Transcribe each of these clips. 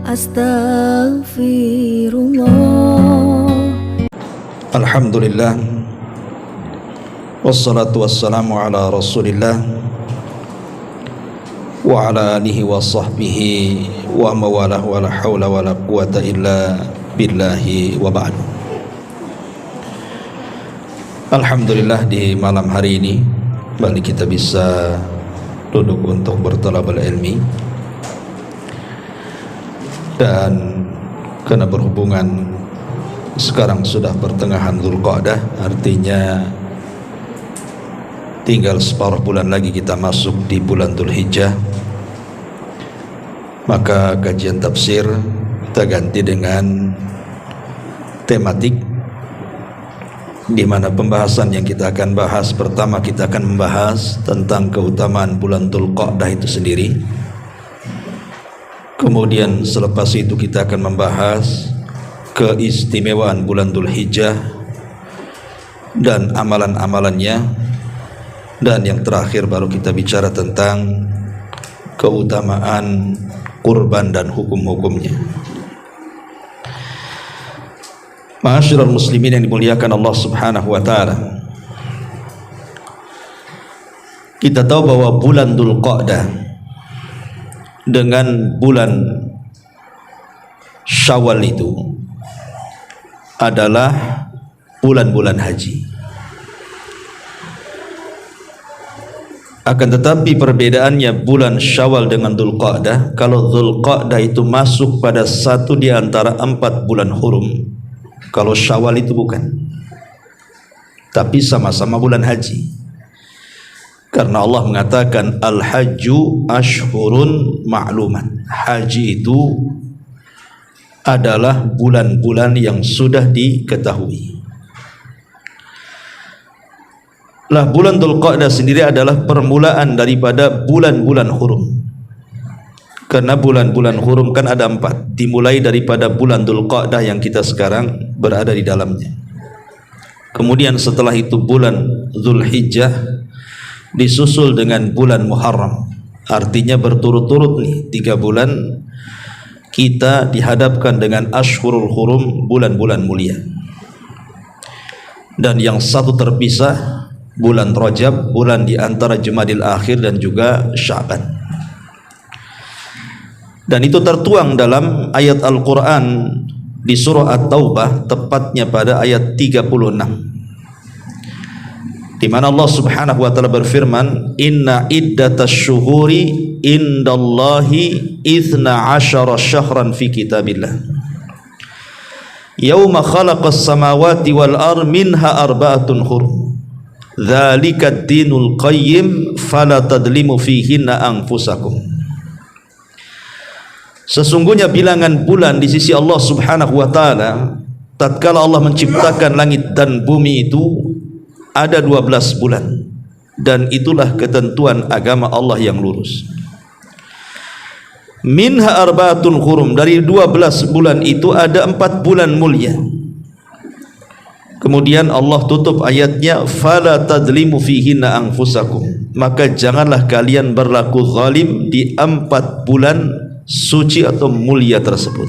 Astaghfirullah. Alhamdulillah, wassalatu wassalamu ala rasulillah wa ala alihi wa sahbihi wa mawalah wa la hawla wa la quwata illa billahi wa ba'du. Alhamdulillah, di malam hari ini balik kita bisa duduk untuk bertalabul ilmi, dan karena berhubungan sekarang sudah pertengahan Dzulqa'dah, artinya tinggal separuh bulan lagi kita masuk di bulan Dzulhijjah. Maka kajian tafsir kita ganti dengan tematik, di mana pembahasan yang kita akan bahas, pertama kita akan membahas tentang keutamaan bulan Dzulqa'dah itu sendiri. Kemudian selepas itu kita akan membahas keistimewaan bulan Dzulhijjah dan amalan-amalannya, dan yang terakhir baru kita bicara tentang keutamaan kurban dan hukum-hukumnya. Ma'asyiral muslimin yang dimuliakan Allah Subhanahu wa taala, kita tahu bahwa bulan Dzulqa'dah dengan bulan Syawal itu adalah bulan-bulan haji. Akan tetapi perbedaannya bulan Syawal dengan Dzulqa'dah, kalau Dzulqa'dah itu masuk pada satu di antara 4 bulan hurum, kalau Syawal itu bukan, tapi sama-sama bulan haji. Karena Allah mengatakan al-hajju ashhurun ma'lumat, haji itu adalah bulan-bulan yang sudah diketahui. Lah, bulan Dzulqa'dah sendiri adalah permulaan daripada bulan-bulan hurum. Karena bulan-bulan hurum kan ada 4, dimulai daripada bulan Dzulqa'dah yang kita sekarang berada di dalamnya. Kemudian setelah itu bulan Dzulhijjah, disusul dengan bulan Muharram. Artinya berturut-turut nih 3 bulan kita dihadapkan dengan Ashhurul Hurum, bulan-bulan mulia. Dan yang satu terpisah, bulan Rajab, bulan di antara Jumadil Akhir dan juga Sya'ban. Dan itu tertuang dalam ayat Al-Quran di surah At-Taubah, tepatnya pada ayat 36, di mana Allah Subhanahu wa taala berfirman, inna iddatasy syuhuri indallahi 12 syahran fi kitabillah yauma khalaqas samawati wal ardh minha arba'atun hurum dzalika ad-dinul qayyim fala tadlimu fihinna anfusakum. Sesungguhnya bilangan bulan di sisi Allah Subhanahu wa taala tatkala Allah menciptakan langit dan bumi itu ada 12 bulan, dan itulah ketentuan agama Allah yang lurus. Minha arba'atun hurum, dari 12 bulan itu ada 4 bulan mulia. Kemudian Allah tutup ayatnya, fala tadlimu fihinna anfusakum, maka janganlah kalian berlaku zalim di 4 bulan suci atau mulia tersebut.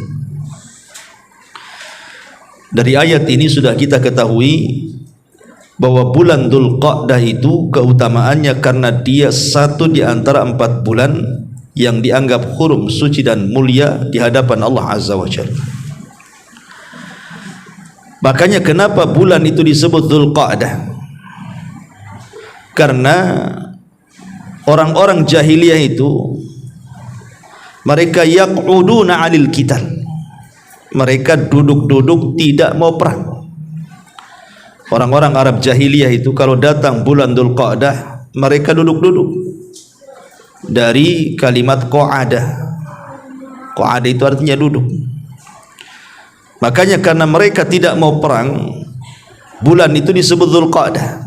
Dari ayat ini sudah kita ketahui bahwa bulan Dzulqa'dah itu keutamaannya karena dia satu di antara 4 bulan yang dianggap hurum, suci dan mulia di hadapan Allah Azza wa Jalla. Makanya kenapa bulan itu disebut Dzulqa'dah? Karena orang-orang jahiliyah itu mereka yaq'uduna 'alil qital, mereka duduk-duduk tidak mau perang. Orang-orang Arab jahiliyah itu kalau datang bulan Dzulqa'dah mereka duduk-duduk. Dari kalimat qa'adah, qa'adah itu artinya duduk. Makanya karena mereka tidak mau perang, bulan itu disebut Dzulqa'dah.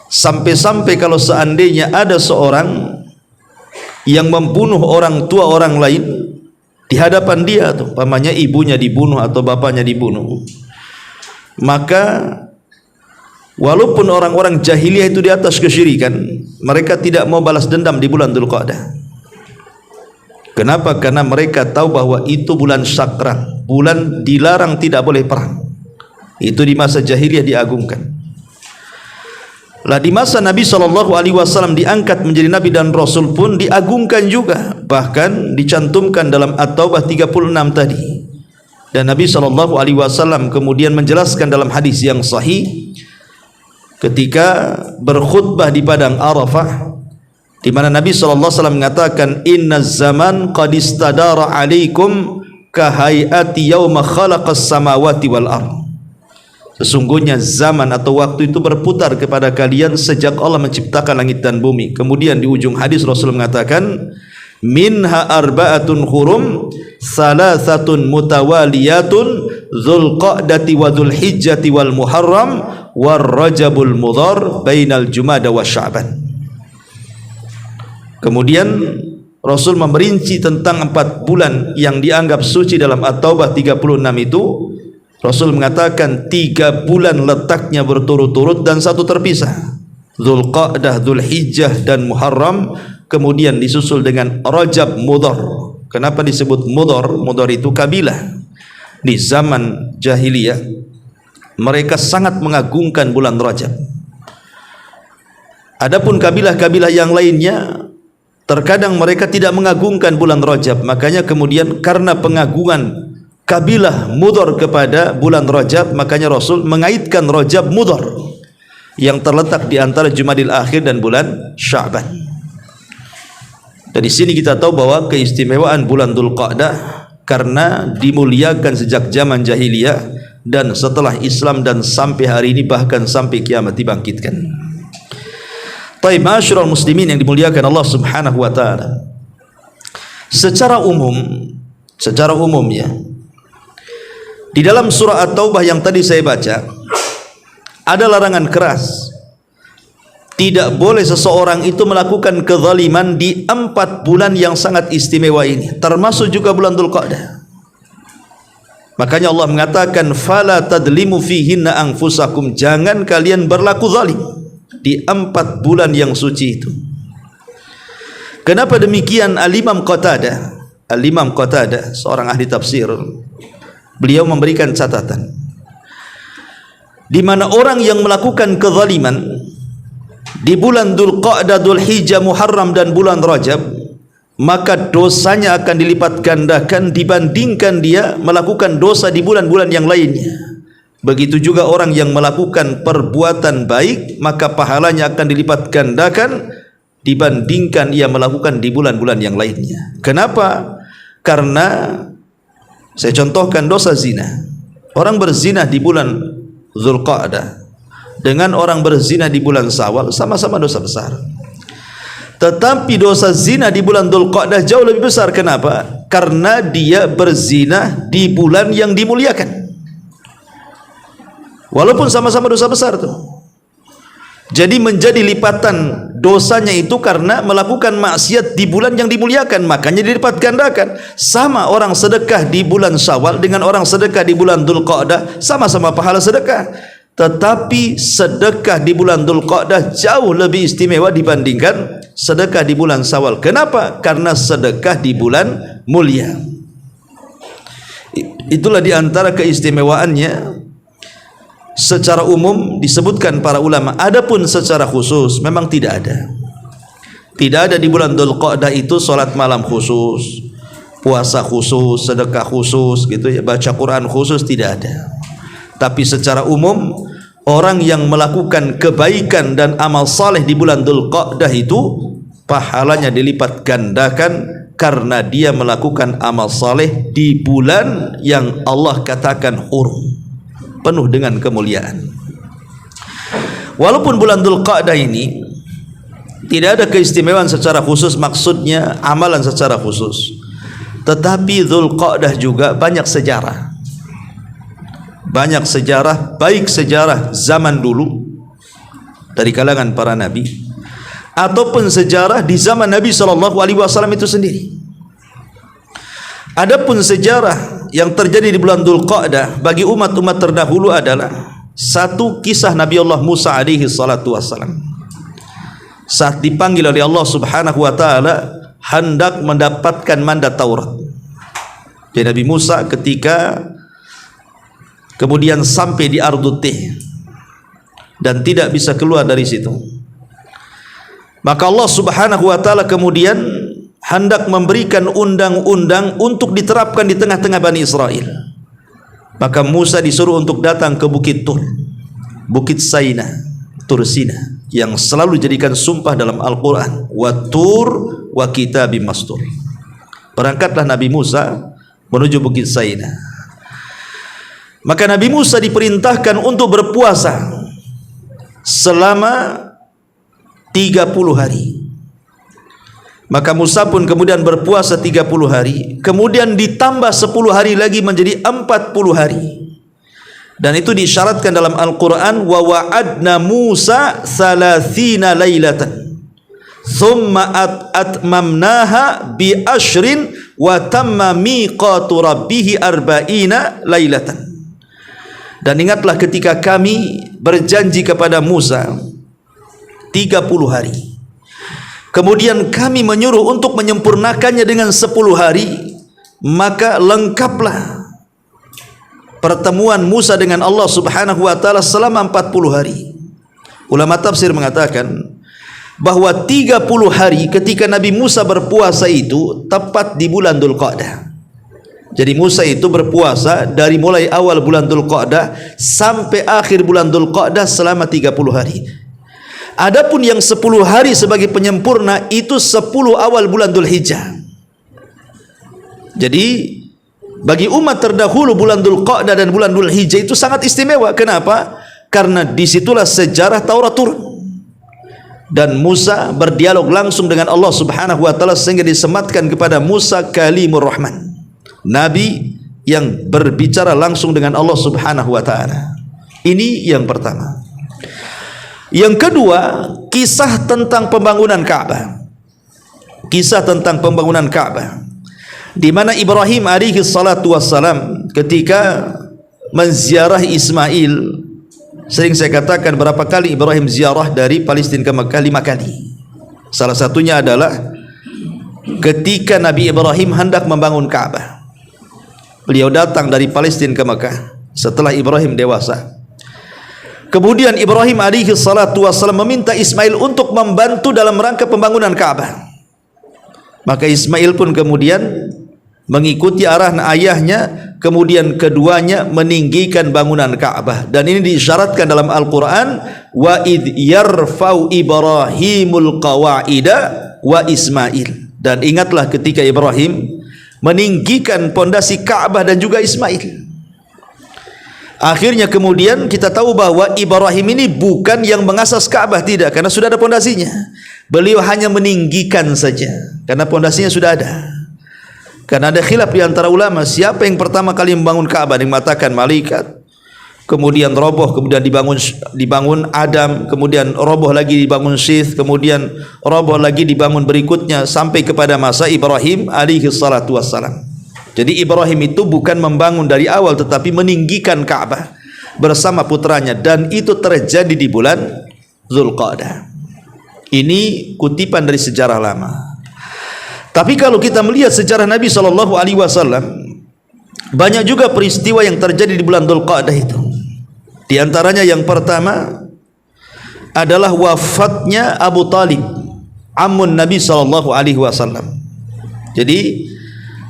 Sampai-sampai kalau seandainya ada seorang yang membunuh orang tua orang lain di hadapan dia, tuh pamannya, ibunya dibunuh atau bapaknya dibunuh, maka walaupun orang-orang jahiliyah itu di atas kesyirikan, mereka tidak mau balas dendam di bulan Dzulqa'dah. Kenapa? Karena mereka tahu bahwa itu bulan sakral, bulan dilarang tidak boleh perang. Itu di masa jahiliyah diagungkan. Lah di masa Nabi SAW diangkat menjadi Nabi dan Rasul pun diagungkan juga, bahkan dicantumkan dalam At-Taubah 36 tadi. Dan Nabi SAW kemudian menjelaskan dalam hadis yang sahih ketika berkhutbah di padang Arafah, di mana Nabi SAW mengatakan, inna zaman qad istadara alaikum kahayati yawma khalaqas samawati wal ardh. Sesungguhnya zaman atau waktu itu berputar kepada kalian sejak Allah menciptakan langit dan bumi. Kemudian di ujung hadis Rasul mengatakan, minha arba'atun hurum salasatun mutawaliyatun dzulqa'dati wa dzulhijjati wal muharram war rajabul mudhar bainal jumada wa sya'ban. Kemudian Rasul memerinci tentang 4 bulan yang dianggap suci dalam At-Taubah 36 itu. Rasul mengatakan 3 bulan letaknya berturut-turut dan 1 terpisah, Dzulqa'dah, Dzulhijjah dan Muharram. Kemudian disusul dengan Rajab, Mudhar. Kenapa disebut Mudhar? Mudhar itu kabilah di zaman jahiliyah, mereka sangat mengagungkan bulan Rajab. Adapun kabilah-kabilah yang lainnya terkadang mereka tidak mengagungkan bulan Rajab. Makanya kemudian karena pengagungan kabilah Mudhar kepada bulan Rajab, makanya Rasul mengaitkan Rajab Mudhar yang terletak di antara Jumadil Akhir dan bulan Sya'ban. Dan di sini kita tahu bahwa keistimewaan bulan Dzulqa'dah karena dimuliakan sejak zaman jahiliyah dan setelah Islam dan sampai hari ini, bahkan sampai kiamat dibangkitkan. Taib, ma'asyiral muslimin yang dimuliakan Allah Subhanahu wa taala. Secara umum ya, di dalam surah At-Taubah yang tadi saya baca ada larangan keras. Tidak boleh seseorang itu melakukan kezaliman di 4 bulan yang sangat istimewa ini, termasuk juga bulan Dzulqa'dah. Makanya Allah mengatakan, fala tadlimu fihinna anfusakum, jangan kalian berlaku zalim di 4 bulan yang suci itu. Kenapa demikian? Al-Imam Qatadah seorang ahli tafsir, beliau memberikan catatan, di mana orang yang melakukan kezaliman di bulan Dzulqa'dah, Dzulhijjah, Muharram dan bulan Rajab, maka dosanya akan dilipat gandakan dibandingkan dia melakukan dosa di bulan-bulan yang lainnya. Begitu juga orang yang melakukan perbuatan baik, maka pahalanya akan dilipat gandakan dibandingkan ia melakukan di bulan-bulan yang lainnya. Kenapa? Karena saya contohkan dosa zina. Orang berzina di bulan Dzulqa'dah dengan orang berzina di bulan Syawal sama-sama dosa besar. Tetapi dosa zina di bulan Dzulqa'dah jauh lebih besar. Kenapa? Karena dia berzina di bulan yang dimuliakan. Walaupun sama-sama dosa besar tuh. Jadi menjadi lipatan dosanya itu karena melakukan maksiat di bulan yang dimuliakan, makanya dilipat gandakan. Sama orang sedekah di bulan Syawal dengan orang sedekah di bulan Dzulqa'dah, sama-sama pahala sedekah. Tetapi sedekah di bulan Dzulqa'dah jauh lebih istimewa dibandingkan sedekah di bulan Syawal. Kenapa? Karena sedekah di bulan mulia. Itulah di antara keistimewaannya. Secara umum disebutkan para ulama. Adapun secara khusus memang tidak ada. Tidak ada di bulan Dzulqa'dah itu salat malam khusus, puasa khusus, sedekah khusus gitu ya, baca Quran khusus, tidak ada. Tapi secara umum orang yang melakukan kebaikan dan amal saleh di bulan Dzulqa'dah itu pahalanya dilipat gandakan karena dia melakukan amal saleh di bulan yang Allah katakan hurum, penuh dengan kemuliaan. Walaupun bulan Dzulqa'dah ini tidak ada keistimewaan secara khusus, maksudnya amalan secara khusus, tetapi Dzulqa'dah juga banyak sejarah. Banyak sejarah, baik sejarah zaman dulu dari kalangan para nabi ataupun sejarah di zaman Nabi SAW itu sendiri. Adapun sejarah yang terjadi di bulan Dzulqa'dah bagi umat-umat terdahulu adalah satu kisah Nabi Allah Musa alaihi salatu wassalam. Saat dipanggil oleh Allah Subhanahu wa taala, hendak mendapatkan mandat Taurat. Jadi Nabi Musa ketika kemudian sampai di Ardut Tih dan tidak bisa keluar dari situ, maka Allah Subhanahu wa taala kemudian hendak memberikan undang-undang untuk diterapkan di tengah-tengah Bani Israel. Maka Musa disuruh untuk datang ke Bukit Tur, Bukit Saina, Tur Sina, yang selalu dijadikan sumpah dalam Al-Quran, wa Tur wa kitabim mastur. Berangkatlah Nabi Musa menuju Bukit Saina. Maka Nabi Musa diperintahkan untuk berpuasa selama 30 hari. Maka Musa pun kemudian berpuasa 30 hari, kemudian ditambah 10 hari lagi menjadi 40 hari. Dan itu disyaratkan dalam Al-Quran, wa wa'adna Musa 30 lailatan thumma atmamnaha bi ashrin wa tamma miqatu rabbih 40 lailatan. Dan ingatlah ketika kami berjanji kepada Musa 30 hari, kemudian kami menyuruh untuk menyempurnakannya dengan 10 hari, maka lengkaplah pertemuan Musa dengan Allah Subhanahu wa taala selama 40 hari. Ulama tafsir mengatakan bahwa 30 hari ketika Nabi Musa berpuasa itu tepat di bulan Dzulqa'dah. Jadi Musa itu berpuasa dari mulai awal bulan Dzulqa'dah sampai akhir bulan Dzulqa'dah selama 30 hari. Adapun yang 10 hari sebagai penyempurna itu 10 awal bulan Dzulhijjah. Jadi bagi umat terdahulu bulan Dzulqa'dah dan bulan Dzulhijjah itu sangat istimewa. Kenapa? Karena disitulah sejarah Taurat turun. Dan Musa berdialog langsung dengan Allah Subhanahu wa taala sehingga disematkan kepada Musa Kalimur Rahman, nabi yang berbicara langsung dengan Allah Subhanahu wa taala. Ini yang pertama. Yang kedua, kisah tentang pembangunan Ka'bah. Kisah tentang pembangunan Ka'bah, di mana Ibrahim alaihi salatu wassalam ketika menziarahi Ismail, sering saya katakan berapa kali Ibrahim ziarah dari Palestina ke Makkah? 5 kali. Salah satunya adalah ketika Nabi Ibrahim hendak membangun Ka'bah. Beliau datang dari Palestina ke Makkah setelah Ibrahim dewasa. Kemudian Ibrahim alaihi salatu wassalam meminta Ismail untuk membantu dalam rangka pembangunan Ka'bah. Maka Ismail pun kemudian mengikuti arahan ayahnya, kemudian keduanya meninggikan bangunan Ka'bah. Dan ini diisyaratkan dalam Al-Quran, wa idh yarfau Ibrahimul qawa'ida wa Ismail. Dan ingatlah ketika Ibrahim meninggikan pondasi Ka'bah dan juga Ismail. Akhirnya kemudian kita tahu bahwa Ibrahim ini bukan yang mengasas Ka'bah, tidak, karena sudah ada pondasinya. Beliau hanya meninggikan saja karena pondasinya sudah ada. Karena ada khilaf di antara ulama siapa yang pertama kali membangun Ka'bah. Yang mengatakan malaikat, kemudian roboh, kemudian dibangun Adam, kemudian roboh lagi dibangun Syith, kemudian roboh lagi dibangun berikutnya sampai kepada masa Ibrahim alaihi salatu wassalam. Jadi Ibrahim itu bukan membangun dari awal tetapi meninggikan Ka'bah bersama putranya, dan itu terjadi di bulan Dzulqa'dah. Ini kutipan dari sejarah lama. Tapi kalau kita melihat sejarah Nabi SAW, banyak juga peristiwa yang terjadi di bulan Dzulqa'dah itu. Di antaranya yang pertama adalah wafatnya Abu Talib, ammun Nabi SAW. Jadi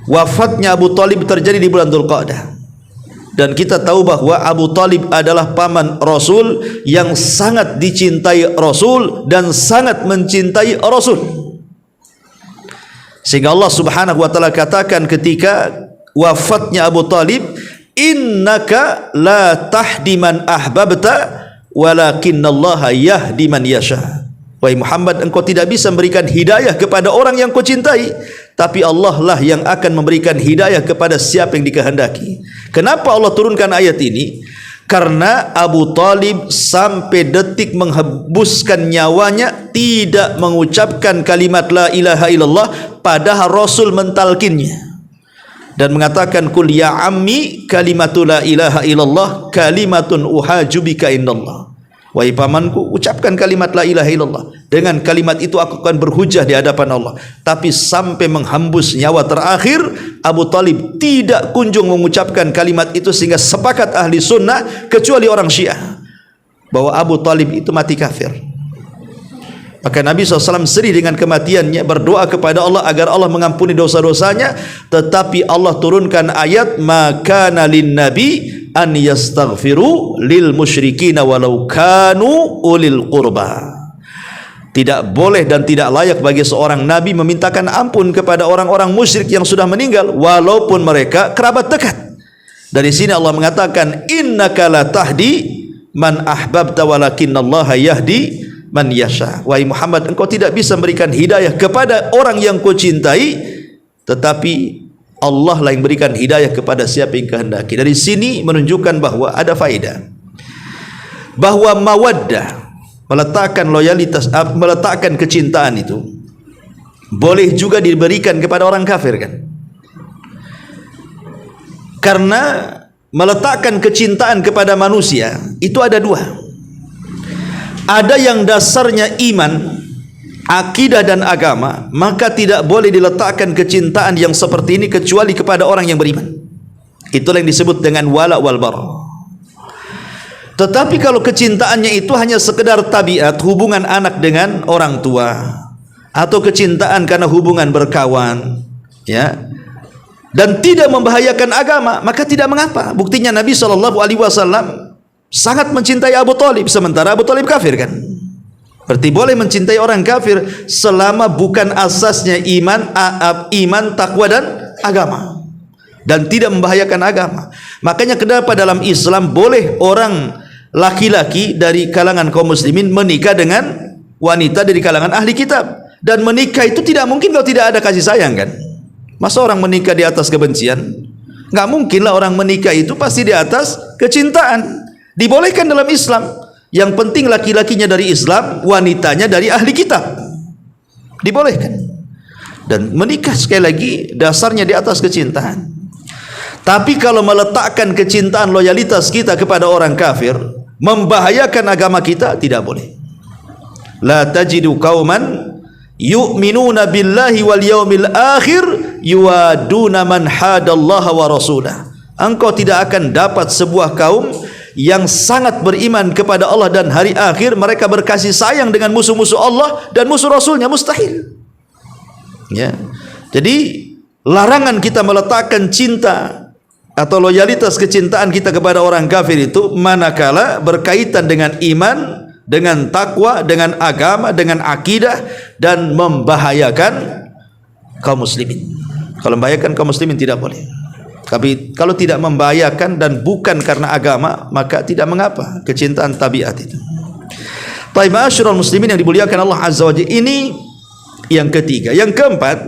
wafatnya Abu Talib terjadi di bulan Dzulqa'dah. Dan kita tahu bahwa Abu Talib adalah paman Rasul yang sangat dicintai Rasul dan sangat mencintai Rasul. Sehingga Allah Subhanahu wa taala katakan ketika wafatnya Abu Talib, innaka la tahdi man ahbabta walakinallaha yahdi man yasha. Wahai Muhammad, engkau tidak bisa memberikan hidayah kepada orang yang kau cintai, tapi Allah lah yang akan memberikan hidayah kepada siapa yang dikehendaki. Kenapa Allah turunkan ayat ini? Karena Abu Talib sampai detik menghembuskan nyawanya tidak mengucapkan kalimat la ilaha illallah, padahal Rasul mentalkinnya dan mengatakan kul ya ammi kalimatu la ilaha illallah kalimatun uhajubika indallah. Wahai pamanku, ucapkan kalimat la ilaha illallah, Dengan kalimat itu aku akan berhujah di hadapan Allah. Tapi sampai menghembus nyawa terakhir, Abu Talib tidak kunjung mengucapkan kalimat itu, sehingga sepakat ahli sunnah kecuali orang Syiah bahwa Abu Talib itu mati kafir. Maka Nabi SAW sedih dengan kematiannya, berdoa kepada Allah agar Allah mengampuni dosa-dosanya. Tetapi Allah turunkan ayat, maka lin nabi an yastaghfiru lil musyrikina walau kanu ulil qurba. Tidak boleh dan tidak layak bagi seorang nabi memintakan ampun kepada orang-orang musyrik yang sudah meninggal walaupun mereka kerabat dekat. Dari sini Allah mengatakan, innaka la tahdi man ahbabta walakinallaha yahdi man yasha. Wahai Muhammad, engkau tidak bisa memberikan hidayah kepada orang yang kau cintai, tetapi Allah lah yang berikan hidayah kepada siapa yang kehendaki. Dari sini menunjukkan bahwa ada faedah bahwa mawaddah, meletakkan loyalitas, meletakkan kecintaan itu boleh juga diberikan kepada orang kafir, kan? Karena meletakkan kecintaan kepada manusia itu ada dua. Ada yang dasarnya iman, akidah dan agama, maka tidak boleh diletakkan kecintaan yang seperti ini kecuali kepada orang yang beriman. Itulah yang disebut dengan wala wal bara. Tetapi kalau kecintaannya itu hanya sekedar tabiat, hubungan anak dengan orang tua, atau kecintaan karena hubungan berkawan, ya, dan tidak membahayakan agama, maka tidak mengapa. Buktinya Nabi SAW sangat mencintai Abu Talib, sementara Abu Talib kafir, kan? Berarti boleh mencintai orang kafir selama bukan asasnya iman, takwa dan agama, dan tidak membahayakan agama. Makanya kenapa dalam Islam boleh orang laki-laki dari kalangan kaum muslimin menikah dengan wanita dari kalangan ahli kitab, dan menikah itu tidak mungkin kalau tidak ada kasih sayang, kan? Masa orang menikah di atas kebencian? Nggak mungkin lah orang menikah itu pasti di atas kecintaan. Dibolehkan dalam Islam. Yang penting laki-lakinya dari Islam, wanitanya dari ahli kitab. Dibolehkan. Dan menikah sekali lagi dasarnya di atas kecintaan. Tapi kalau meletakkan kecintaan, loyalitas kita kepada orang kafir membahayakan agama kita, tidak boleh. La tajidu qauman yu'minuna billahi wal yaumil akhir yuwaduna man hadallaha wa rasulah. Engkau tidak akan dapat sebuah kaum yang sangat beriman kepada Allah dan hari akhir, mereka berkasih sayang dengan musuh-musuh Allah dan musuh Rasulnya, mustahil. Ya. Jadi larangan kita meletakkan cinta atau loyalitas kecintaan kita kepada orang kafir itu manakala berkaitan dengan iman, dengan takwa, dengan agama, dengan akidah, dan membahayakan kaum muslimin. Kalau membahayakan kaum muslimin tidak boleh. Tapi kalau tidak membahayakan dan bukan karena agama, maka tidak mengapa, kecintaan tabiat itu. Baik, ma'asyiral muslimin yang dimuliakan Allah Azza wa Jalla, ini yang ketiga. Yang keempat,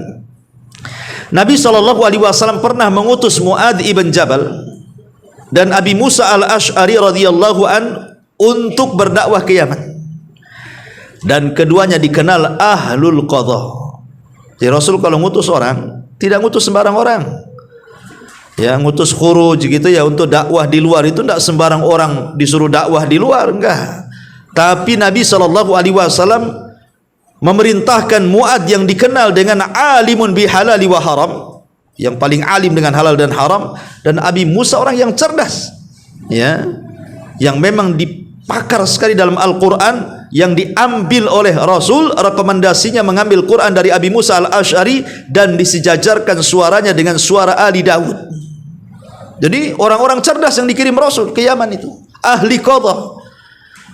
Nabi SAW pernah mengutus Mu'adz ibn Jabal dan Abi Musa al-Ash'ari radhiyallahu an untuk berdakwah ke Yaman, dan keduanya dikenal ahlul qadha. Jadi Rasul kalau ngutus orang tidak ngutus sembarang orang, ya, ngutus khuruj gitu ya, untuk dakwah di luar itu tidak sembarang orang disuruh dakwah di luar, enggak. Tapi Nabi SAW memerintahkan Mu'adz yang dikenal dengan alimun bi halali wa haram, yang paling alim dengan halal dan haram, dan Abi Musa orang yang cerdas, ya, yang memang dipakar sekali dalam Al-Quran, yang diambil oleh Rasul, rekomendasinya mengambil Quran dari Abi Musa al-Ash'ari dan disejajarkan suaranya dengan suara Ali Daud. Jadi orang-orang cerdas yang dikirim Rasul ke Yaman itu ahli qadha,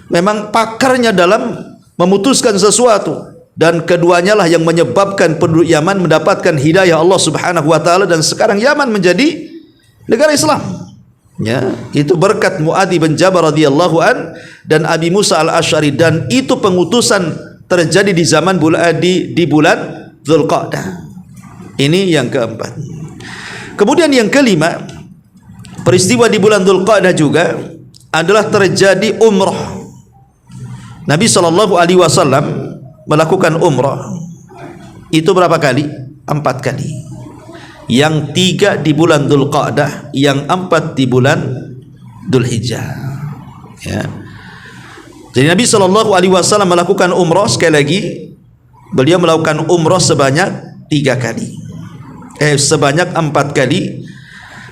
memang pakarnya dalam memutuskan sesuatu, dan keduanya lah yang menyebabkan penduduk Yaman mendapatkan hidayah Allah Subhanahu wa taala, dan sekarang Yaman menjadi negara Islam. Ya, itu berkat Mu'adz bin Jabal radhiyallahu an dan Abi Musa al-Ash'ari, dan itu pengutusan terjadi di zaman di bulan Dzulqa'dah. Ini yang keempat. Kemudian yang kelima, peristiwa di bulan Dzulqa'dah juga adalah terjadi umrah. Nabi SAW melakukan umrah itu berapa kali? 4 kali. Yang 3 di bulan Dzulqa'dah, yang 4 di bulan Dzulhijjah. Ya. Jadi Nabi SAW melakukan umrah sekali lagi. Beliau melakukan umrah sebanyak 3 kali. Sebanyak 4 kali.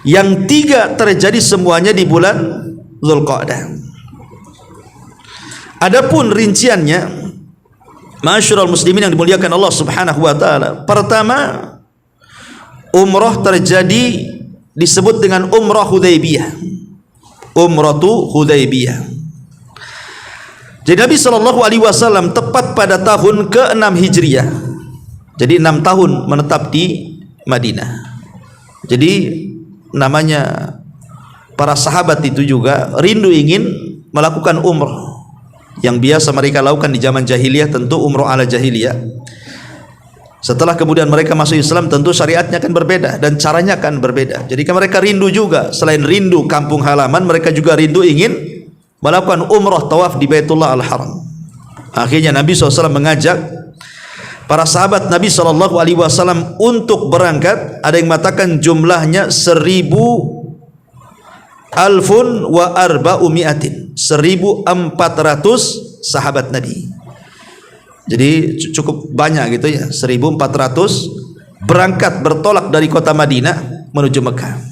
Yang 3 terjadi semuanya di bulan Dzulqa'dah. Adapun rinciannya, ma'asyiral muslimin yang dimuliakan Allah Subhanahu wa taala. Pertama, umrah terjadi disebut dengan umrah Hudaybiyah. Umratu Hudaybiyah. Jadi Nabi SAW tepat pada tahun ke-6 Hijriah. Jadi 6 tahun menetap di Madinah. Jadi namanya para sahabat itu juga rindu ingin melakukan umrah. Yang biasa mereka lakukan di zaman jahiliyah tentu umrah ala jahiliyah. Setelah kemudian mereka masuk Islam, tentu syariatnya akan berbeda dan caranya akan berbeda. Jadi mereka rindu juga, selain rindu kampung halaman, mereka juga rindu ingin melakukan umrah tawaf di Baitullah Al-Haram. Akhirnya Nabi SAW mengajak para sahabat Nabi SAW untuk berangkat. Ada yang mengatakan jumlahnya 1,400 sahabat Nabi. Jadi cukup banyak gitu ya, 1.400 berangkat bertolak dari kota Madinah menuju Mekah.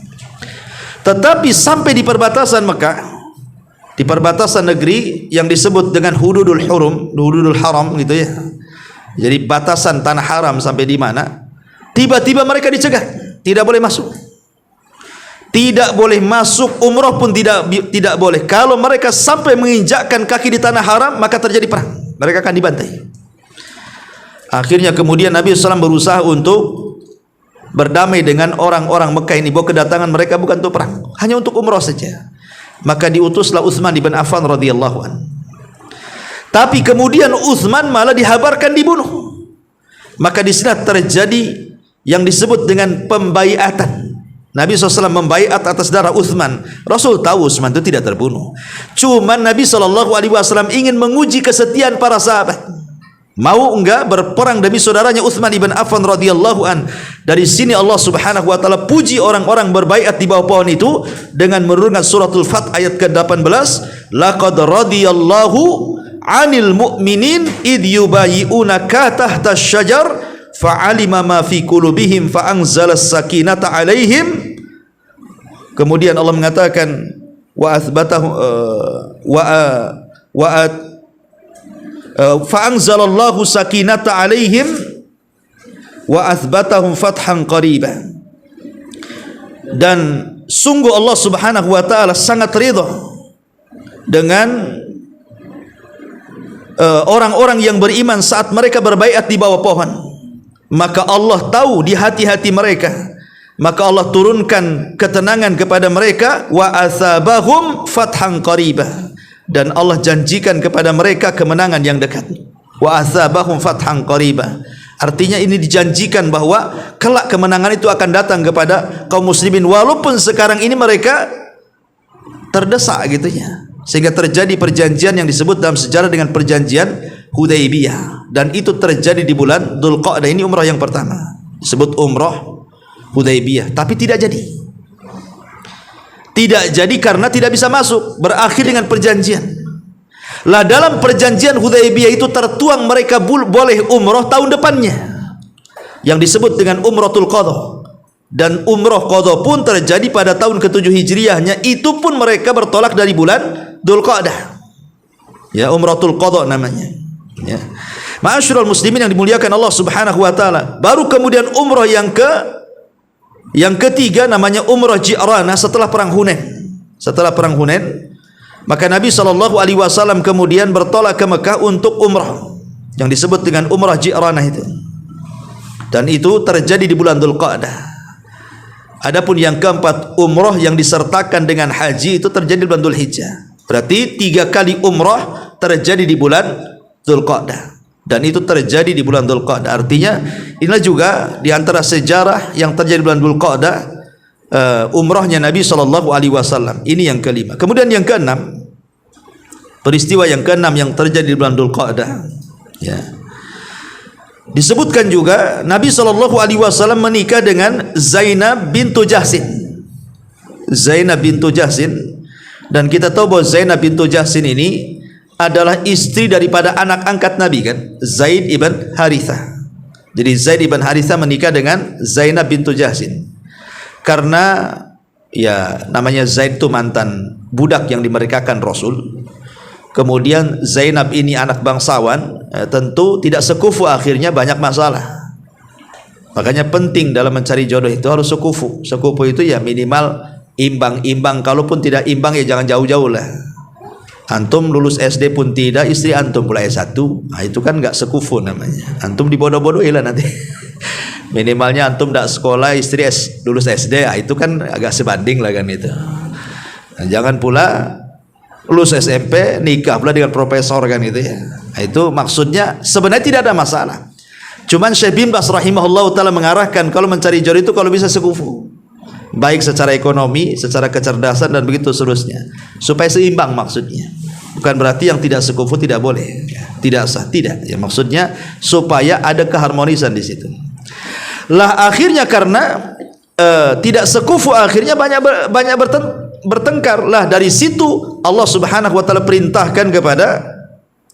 Tetapi sampai di perbatasan Mekah, di perbatasan negeri yang disebut dengan Hududul Haram gitu ya. Jadi batasan tanah haram sampai di mana? Tiba-tiba mereka dicegah, tidak boleh masuk. Tidak boleh masuk, umrah pun tidak boleh. Kalau mereka sampai menginjakkan kaki di tanah haram, maka terjadi perang. Mereka akan dibantai. Akhirnya kemudian Nabi SAW berusaha untuk berdamai dengan orang-orang Mekah ini, bahwa kedatangan mereka bukan untuk perang, hanya untuk umrah saja. Maka diutuslah Utsman bin Affan radhiyallahu anhu. Tapi kemudian Utsman malah dihabarkan dibunuh. Maka di sini terjadi yang disebut dengan pembaiatan. Nabi SAW membaiat atas darah Utsman. Rasul tahu Utsman itu tidak terbunuh. Cuma Nabi SAW ingin menguji kesetiaan para sahabat. Mau enggak berperang demi saudaranya Utsman ibn Affan radhiyallahu an. Dari sini Allah Subhanahu wa taala puji orang-orang berbaiat di bawah pohon itu dengan menurunkan suratul Fath ayat ke-18, laqad radiyallahu 'anil mu'minin id yubayyi'unaka tahta asy-syajar fa'alima ma fi qulubihim fa'anzalas sakinata 'alaihim. Kemudian Allah mengatakan wa athbatahu fa'anzalallahu sakinata 'alaihim wa athbatahum fathan qariba. Dan sungguh Allah Subhanahu wa taala sangat ridha dengan orang-orang yang beriman saat mereka berbaiat di bawah pohon. Maka Allah tahu di hati-hati mereka, maka Allah turunkan ketenangan kepada mereka, wa asabahum fathan qariba. Dan Allah janjikan kepada mereka kemenangan yang dekat. Wa asabahum fathan qariba. Artinya ini dijanjikan bahwa kelak kemenangan itu akan datang kepada kaum muslimin, walaupun sekarang ini mereka terdesak gitu ya. Sehingga terjadi perjanjian yang disebut dalam sejarah dengan perjanjian Hudaybiyah, dan itu terjadi di bulan Dzulqa'dah. Ini umrah yang pertama, disebut umrah Hudaybiyah, tapi tidak jadi. Tidak jadi karena tidak bisa masuk, berakhir dengan perjanjian. Lah dalam perjanjian Hudaybiyah itu tertuang mereka boleh umrah tahun depannya, yang disebut dengan umratul qadha. Dan umrah qadha pun terjadi pada tahun ke-7 Hijriahnya. Itu pun mereka bertolak dari bulan Dzulqa'dah. Ya, umratul qadha namanya. Ya. Ma'asyiral muslimin yang dimuliakan Allah Subhanahu wa taala. Baru kemudian umrah yang ketiga namanya umrah Ji'ranah setelah perang Hunain. Setelah perang Hunain, maka Nabi SAW kemudian bertolak ke Mekah untuk umrah yang disebut dengan umrah Ji'ranah itu. Dan itu terjadi di bulan Dzulqa'dah. Adapun yang keempat, umrah yang disertakan dengan haji, itu terjadi di bulan Dzulhijjah. Berarti 3 kali umrah terjadi di bulan Dzulqa'dah. Dan itu terjadi di bulan Dzulqa'dah. Artinya inilah juga di antara sejarah yang terjadi di bulan Dzulqa'dah, umrahnya Nabi SAW. Ini yang kelima. Kemudian yang keenam, peristiwa yang keenam yang terjadi di bulan Dzulqa'dah, ya, disebutkan juga Nabi SAW menikah dengan Zainab bintu Jahsin. Zainab bintu Jahsin, dan kita tahu bahwa Zainab bintu Jahsin ini adalah istri daripada anak angkat Nabi kan, Zaid ibn Harithah. Jadi Zaid ibn Harithah menikah dengan Zainab bintu Jahsin. Karena ya namanya Zaid itu mantan budak yang dimerdekakan Rasul. Kemudian Zainab ini anak bangsawan, tentu tidak sekufu, akhirnya banyak masalah. Makanya penting dalam mencari jodoh itu harus sekufu. Sekufu itu ya minimal imbang-imbang, kalaupun tidak imbang ya jangan jauh-jauh lah. Antum lulus SD pun tidak, istri antum pula S1, nah itu kan nggak sekufu namanya. Antum dibodoh-bodohi lah nanti. Minimalnya antum tidak sekolah, istri lulus SD, nah itu kan agak sebanding lah kan itu. Nah, jangan pula lulus SMP nikah pula dengan profesor kan itu ya. Nah, itu maksudnya sebenarnya tidak ada masalah. Cuman Syekh bin Baz rahimahullah taala mengarahkan kalau mencari jodoh itu kalau bisa sekufu. Baik secara ekonomi, secara kecerdasan dan begitu seterusnya. Supaya seimbang maksudnya. Bukan berarti yang tidak sekufu tidak boleh, tidak sah, tidak. Ya maksudnya supaya ada keharmonisan di situ. Lah akhirnya karena tidak sekufu, akhirnya banyak bertengkar. Lah dari situ Allah Subhanahu wa taala perintahkan kepada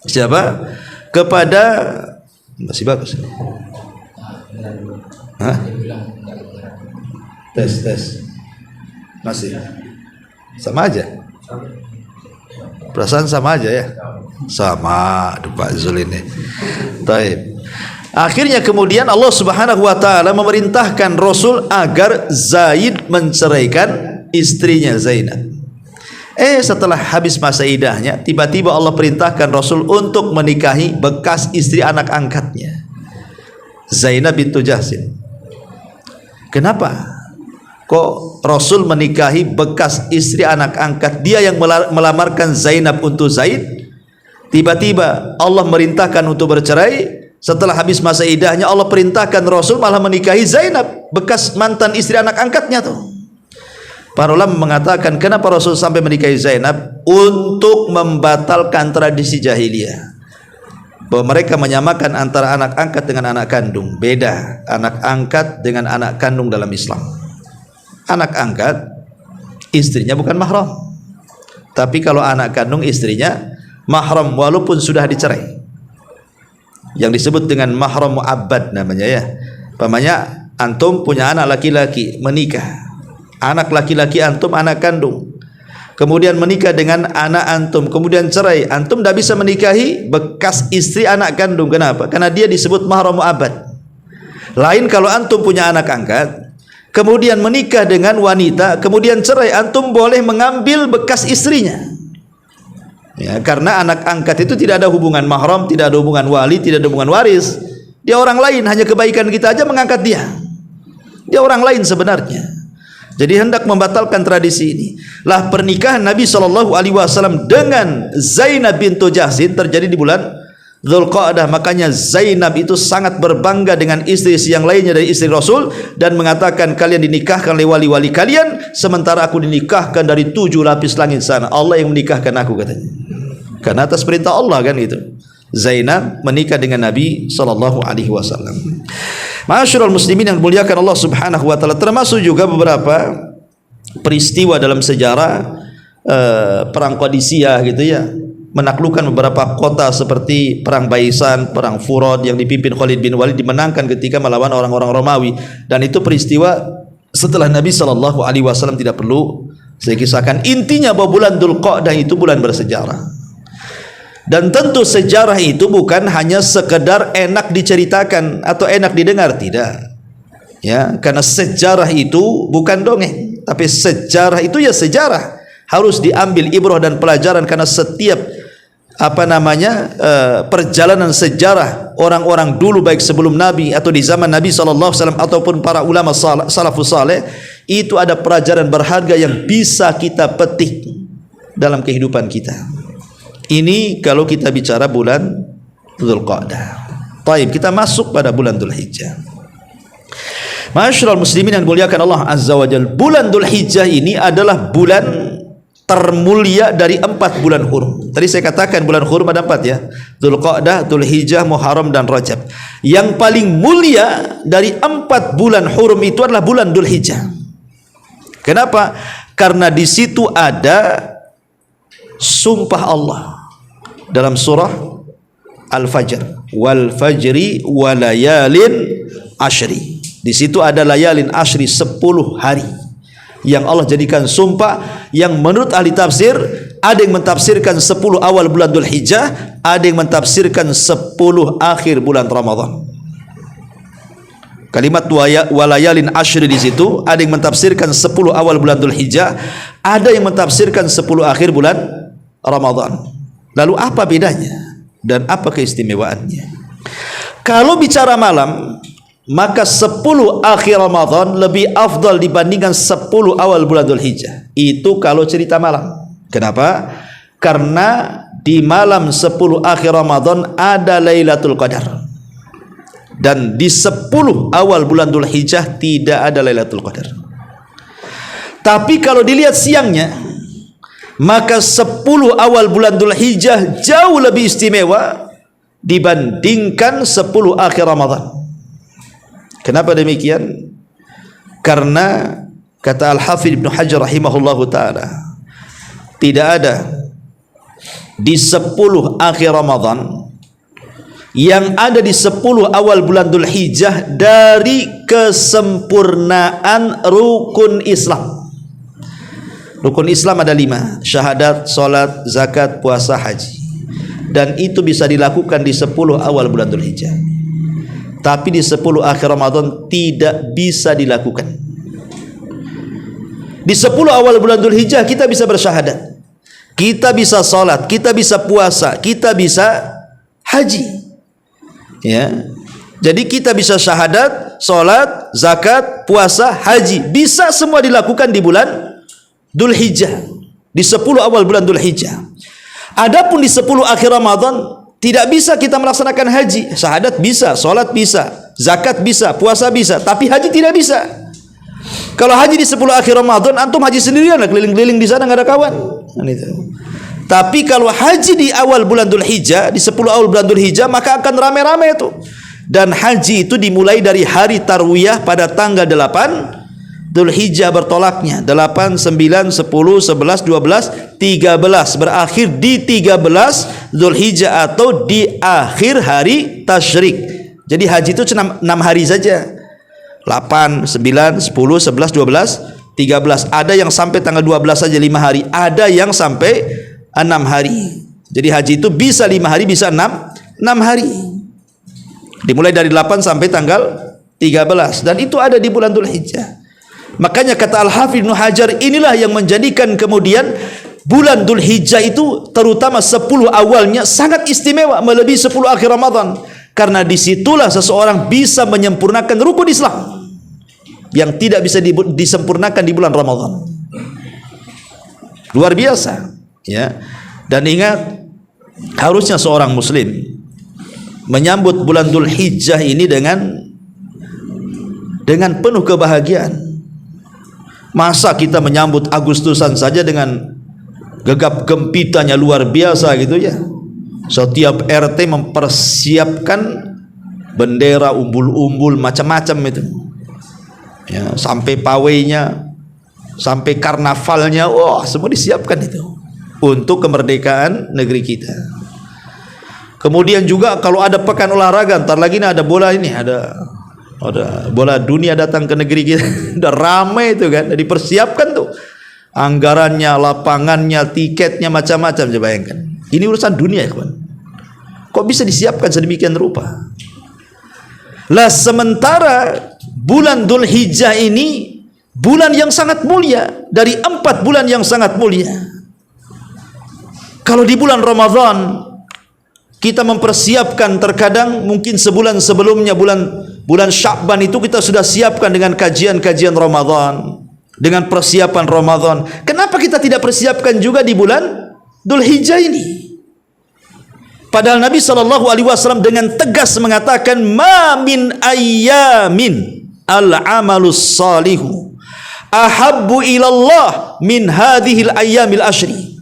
siapa? Kepada masih bagus ini. Hah? Tes. Masih. Sama aja. Perasaan sama aja ya. Sama, aduh Pak Zul ini. Baik. Akhirnya kemudian Allah Subhanahu wa taala memerintahkan Rasul agar Zaid menceraikan istrinya Zainab. Setelah habis masa iddahnya, tiba-tiba Allah perintahkan Rasul untuk menikahi bekas istri anak angkatnya, Zainab bintu Jahsin. Kenapa? Kok Rasul menikahi bekas istri anak angkat dia yang melamarkan Zainab untuk Zaid? Tiba-tiba Allah merintahkan untuk bercerai. Setelah habis masa iddahnya Allah perintahkan Rasul malah menikahi Zainab, bekas mantan istri anak angkatnya tuh. Para ulama mengatakan kenapa Rasul sampai menikahi Zainab? Untuk membatalkan tradisi jahiliyah, bahwa mereka menyamakan antara anak angkat dengan anak kandung. Beda anak angkat dengan anak kandung dalam Islam. Anak angkat istrinya bukan mahram, tapi kalau anak kandung istrinya mahram walaupun sudah dicerai, yang disebut dengan mahram mu'abbad namanya ya. Pamannya antum punya anak laki-laki menikah, anak laki-laki antum anak kandung, kemudian menikah dengan anak antum, kemudian cerai, antum tidak bisa menikahi bekas istri anak kandung. Kenapa? Karena dia disebut mahram mu'abbad. Lain kalau antum punya anak angkat kemudian menikah dengan wanita, kemudian cerai, antum boleh mengambil bekas istrinya. Ya, karena anak angkat itu tidak ada hubungan mahram, tidak ada hubungan wali, tidak ada hubungan waris. Dia orang lain, hanya kebaikan kita aja mengangkat dia. Dia orang lain sebenarnya. Jadi hendak membatalkan tradisi ini. Lah pernikahan Nabi SAW dengan Zainab bintu Jahsin terjadi di bulan Dzulqa'dah. Makanya Zainab itu sangat berbangga dengan istri-istri yang lainnya dari istri Rasul dan mengatakan kalian dinikahkan oleh wali-wali kalian, sementara aku dinikahkan dari 7 lapis langit sana. Allah yang menikahkan aku katanya. Karena atas perintah Allah kan itu. Zainab menikah dengan Nabi SAW. Ma'asyiral muslimin yang dimuliakan Allah Subhanahu wa taala, termasuk juga beberapa peristiwa dalam sejarah perang Qadisiyah gitu ya, menaklukkan beberapa kota seperti perang Baisan, perang Furad yang dipimpin Khalid bin Walid, dimenangkan ketika melawan orang-orang Romawi. Dan itu peristiwa setelah Nabi SAW, tidak perlu saya kisahkan. Intinya bahwa bulan Dzulqa'dah itu bulan bersejarah. Dan tentu sejarah itu bukan hanya sekedar enak diceritakan atau enak didengar, tidak. Ya, karena sejarah itu bukan dongeng, tapi sejarah itu ya sejarah. Harus diambil ibrah dan pelajaran, karena setiap perjalanan sejarah orang-orang dulu baik sebelum Nabi atau di zaman Nabi SAW ataupun para ulama salafus saleh, itu ada pelajaran berharga yang bisa kita petik dalam kehidupan kita. Ini kalau kita bicara bulan Dzulqa'dah. Baik, kita masuk pada bulan Dzulhijjah. Ma'asyiral muslimin yang dimuliakan Allah Azza wa Jalla, bulan Dzulhijjah ini adalah bulan termulia dari 4 bulan hurum. Tadi saya katakan bulan hurum ada 4 ya. Dzulqa'dah, Dzulhijjah, Muharram dan Rajab. Yang paling mulia dari 4 bulan hurum itu adalah bulan Dzulhijjah. Kenapa? Karena di situ ada sumpah Allah. dalam surah Al-Fajr, wal fajri walayalin ashri. Di situ ada layalin ashri, 10 hari yang Allah jadikan sumpah, yang menurut ahli tafsir ada yang mentafsirkan 10 awal bulan Dzulhijjah, ada yang mentafsirkan 10 akhir bulan Ramadan. Kalimat walayalin ashri di situ ada yang mentafsirkan 10 awal bulan Dzulhijjah, ada yang mentafsirkan 10 akhir bulan Ramadan. Lalu apa bedanya dan apa keistimewaannya? Kalau bicara malam, maka 10 akhir Ramadan lebih afdal dibandingkan 10 awal bulan Dzulhijjah. Itu kalau cerita malam. Kenapa? Karena di malam 10 akhir Ramadan ada Lailatul Qadar. Dan di 10 awal bulan Dzulhijjah tidak ada Lailatul Qadar. Tapi kalau dilihat siangnya, maka 10 awal bulan Dzulhijjah jauh lebih istimewa dibandingkan 10 akhir Ramadan. Kenapa demikian? Karena kata Al-Hafidz Ibnu Hajar rahimahullahu taala, tidak ada di 10 akhir Ramadan yang ada di 10 awal bulan Dzulhijjah dari kesempurnaan rukun Islam. Rukun Islam ada 5: syahadat, salat, zakat, puasa, haji. Dan itu bisa dilakukan di 10 awal bulan Dzulhijjah. Tapi di 10 akhir Ramadan tidak bisa dilakukan. Di 10 awal bulan Dzulhijjah kita bisa bersyahadat, kita bisa salat, kita bisa puasa, kita bisa haji. Ya. Jadi kita bisa syahadat, salat, zakat, puasa, haji, bisa semua dilakukan di bulan Dzulhijjah, di 10 awal bulan Dzulhijjah. Adapun di 10 akhir Ramadan tidak bisa kita melaksanakan haji. Syahadat bisa, salat bisa, zakat bisa, puasa bisa, tapi haji tidak bisa. Kalau haji di 10 akhir Ramadan, antum haji sendirian lah, keliling-keliling di sana nggak ada kawan. Tapi kalau haji di awal bulan Dzulhijjah, di 10 awal bulan Dzulhijjah, maka akan rame-rame itu. Dan haji itu dimulai dari hari tarwiyah pada tanggal 8 Dzulhijjah bertolaknya, 8, 9, 10, 11, 12, 13, berakhir di 13 Dzulhijjah atau di akhir hari tasyrik. Jadi haji itu 6 hari saja. 8, 9, 10, 11, 12, 13. Ada yang sampai tanggal 12 saja 5 hari, ada yang sampai 6 hari. Jadi haji itu bisa 5 hari, bisa 6 hari. Dimulai dari 8 sampai tanggal 13, dan itu ada di bulan Dzulhijjah. Makanya kata Al-Hafidz Ibnu Hajar, inilah yang menjadikan kemudian bulan Dzulhijjah itu terutama 10 awalnya sangat istimewa melebihi 10 akhir Ramadan. Karena disitulah seseorang bisa menyempurnakan rukun Islam yang tidak bisa disempurnakan di bulan Ramadan. Luar biasa, ya. Dan ingat, harusnya seorang muslim menyambut bulan Dzulhijjah ini dengan penuh kebahagiaan. Masa kita menyambut Agustusan saja dengan gegap gempitanya luar biasa gitu ya. Setiap RT mempersiapkan bendera, umbul-umbul, macam-macam itu. Ya, sampai pawainya, sampai karnavalnya, wah, semua disiapkan itu untuk kemerdekaan negeri kita. Kemudian juga kalau ada pekan olahraga, ntar lagi nih ada bola ini, ada bola dunia datang ke negeri kita. Udah ramai itu kan, dipersiapkan tuh anggarannya, lapangannya, tiketnya, macam-macam. Coba bayangkan, ini urusan dunia ya kawan. Kok bisa disiapkan sedemikian rupa? Lah sementara bulan Dzulhijjah ini bulan yang sangat mulia, dari 4 bulan yang sangat mulia. Kalau di bulan Ramadan kita mempersiapkan, terkadang mungkin sebulan sebelumnya, bulan Sya'ban itu kita sudah siapkan dengan kajian-kajian Ramadan, dengan persiapan Ramadan. Kenapa kita tidak persiapkan juga di bulan Dzulhijjah ini? Padahal Nabi SAW dengan tegas mengatakan, ma min ayyamin al-amalus salihu ahabbu ilallah min hadhil ayyamil ashri.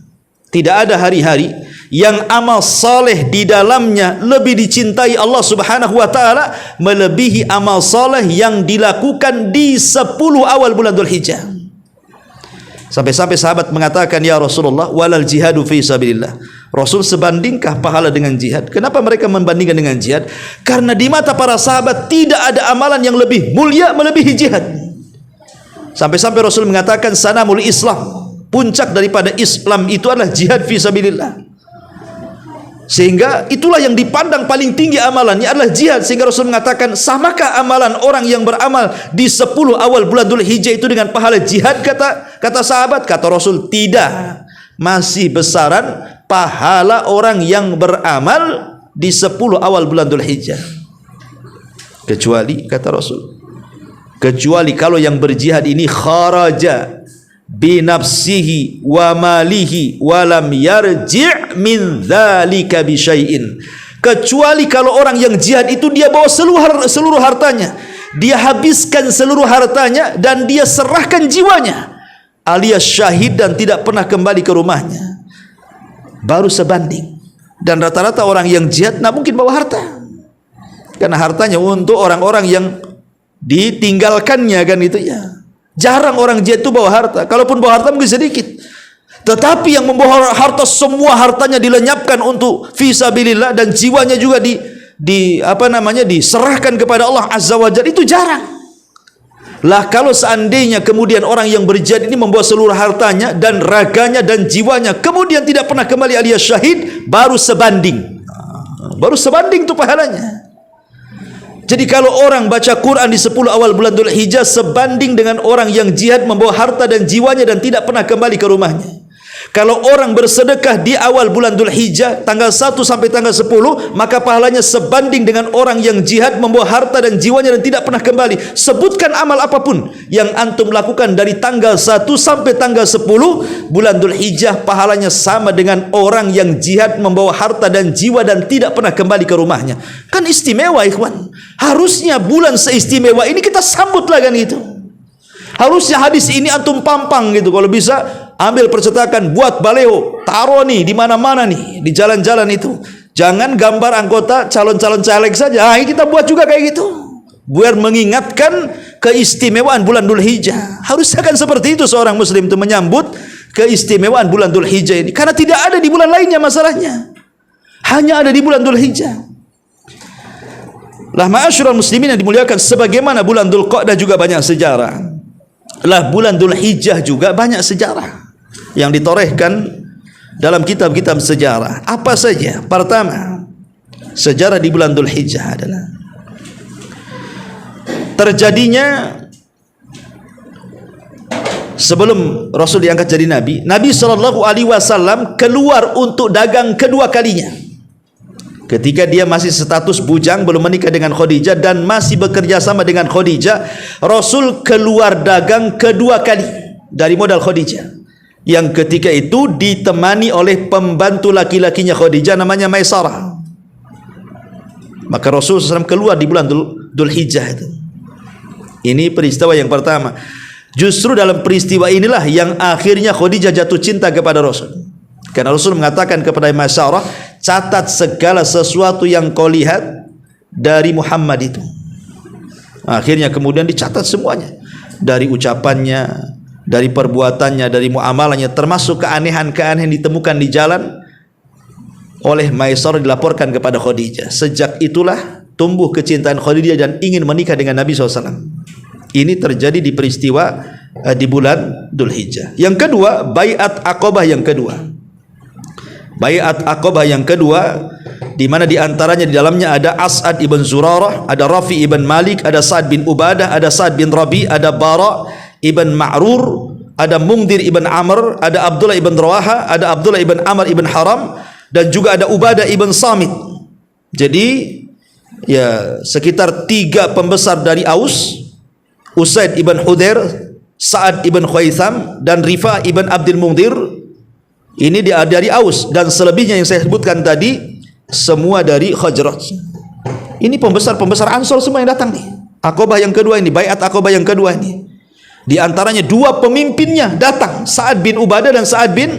Tidak ada hari-hari yang amal saleh di dalamnya lebih dicintai Allah Subhanahu wa taala melebihi amal saleh yang dilakukan di 10 awal bulan Dzulhijjah. Sampai-sampai sahabat mengatakan, ya Rasulullah, walal jihadu fi sabilillah. Rasul, sebandingkah pahala dengan jihad? Kenapa mereka membandingkan dengan jihad? Karena di mata para sahabat tidak ada amalan yang lebih mulia melebihi jihad. Sampai-sampai Rasul mengatakan, sanamul Islam, puncak daripada Islam itu adalah jihad fi sabilillah. Sehingga itulah yang dipandang paling tinggi amalannya adalah jihad. Sehingga Rasul mengatakan, samakah amalan orang yang beramal di 10 awal bulan Dzul Hijjah itu dengan pahala jihad? Kata sahabat. Kata Rasul, tidak, masih besaran pahala orang yang beramal di 10 awal bulan Dzul Hijjah. Kecuali, kata Rasul, kecuali kalau yang berjihad ini kharaja binafsihi wa malihi walam yarji' min dzalika bi syai'in. Kecuali kalau orang yang jihad itu dia bawa seluruh hartanya, dia habiskan seluruh hartanya dan dia serahkan jiwanya, alias syahid dan tidak pernah kembali ke rumahnya, baru sebanding. Dan rata-rata orang yang jihad tidak mungkin bawa harta, karena hartanya untuk orang-orang yang ditinggalkannya, kan itu ya. Jarang orang jihad itu bawa harta. Kalaupun bawa harta mungkin sedikit. Tetapi yang membawa harta, semua hartanya dilenyapkan untuk fisabilillah dan jiwanya juga diserahkan kepada Allah Azza wa Jalla, itu jarang. Lah kalau seandainya kemudian orang yang berjihad ini membawa seluruh hartanya dan raganya dan jiwanya, kemudian tidak pernah kembali alias syahid, baru sebanding. Baru sebanding itu pahalanya. Jadi kalau orang baca Quran di 10 awal bulan Dzul Hijjah sebanding dengan orang yang jihad membawa harta dan jiwanya dan tidak pernah kembali ke rumahnya. Kalau orang bersedekah di awal bulan Dzul Hijjah tanggal 1 sampai tanggal 10, maka pahalanya sebanding dengan orang yang jihad membawa harta dan jiwanya dan tidak pernah kembali. Sebutkan amal apapun yang antum lakukan dari tanggal 1 sampai tanggal 10 bulan Dzul Hijjah, pahalanya sama dengan orang yang jihad membawa harta dan jiwa dan tidak pernah kembali ke rumahnya. Kan istimewa, ikhwan. Harusnya bulan seistimewa ini kita sambutlah, kan itu. Harusnya hadis ini antum pampang gitu. Kalau bisa ambil percetakan, buat baleho, taruh nih di mana-mana nih, di jalan-jalan itu. Jangan gambar anggota calon-calon caleg saja. Kita buat juga kayak gitu, biar mengingatkan keistimewaan bulan Dzul Hijjah. Harusnya kan seperti itu seorang muslim itu menyambut keistimewaan bulan Dzul Hijjah ini, karena tidak ada di bulan lainnya masalahnya, hanya ada di bulan Dzul Hijjah. Lah ma'asyiral muslimin yang dimuliakan, sebagaimana bulan Dzul Qa'dah juga banyak sejarah, lah bulan Dzul Hijjah juga banyak sejarah yang ditorehkan dalam kitab-kitab sejarah. Apa saja? Pertama, sejarah di bulan Dzul Hijjah adalah terjadinya sebelum Rasul diangkat jadi Nabi, Nabi SAW keluar untuk dagang kedua kalinya. Ketika dia masih status bujang, belum menikah dengan Khadijah dan masih bekerja sama dengan Khadijah, Rasul keluar dagang kedua kali dari modal Khadijah, yang ketika itu ditemani oleh pembantu laki-lakinya Khadijah namanya Maisarah. Maka Rasul SAW keluar di bulan Dzul Hijjah itu. Ini peristiwa yang pertama. Justru dalam peristiwa inilah yang akhirnya Khadijah jatuh cinta kepada Rasul. Karena Rasul mengatakan kepada Maisarah, catat segala sesuatu yang kau lihat dari Muhammad itu. Akhirnya kemudian dicatat semuanya, dari ucapannya, dari perbuatannya, dari muamalahnya, termasuk keanehan-keanehan ditemukan di jalan oleh Maisarah dilaporkan kepada Khadijah. Sejak itulah tumbuh kecintaan Khadijah dan ingin menikah dengan Nabi SAW. Ini terjadi di peristiwa di bulan Dzul Hijjah. Yang kedua, Bai'at Aqabah yang kedua. Bai'at Aqabah yang kedua, di mana di antaranya di dalamnya ada As'ad ibn Zurarah, ada Rafi ibn Malik, ada Sa'ad bin Ubadah, ada Sa'ad bin Rabi, ada Bara ibn Ma'rur, ada Mungdir ibn Amr, ada Abdullah ibn Rawaha, ada Abdullah ibn Amr ibn Haram, dan juga ada Ubadah ibn Samit. Jadi ya sekitar 3 pembesar dari Aus, Usaid ibn Hudair, Sa'ad ibn Khaitham, dan Rifa ibn Abdul Mungdir. Ini dia dari Aus, dan selebihnya yang saya sebutkan tadi semua dari Khazraj. Ini pembesar-pembesar Ansor semua yang datang nih. Aqabah yang kedua ini, Bai'at Aqabah yang kedua ini. Di antaranya 2 pemimpinnya datang, Sa'ad bin Ubadah dan Sa'ad bin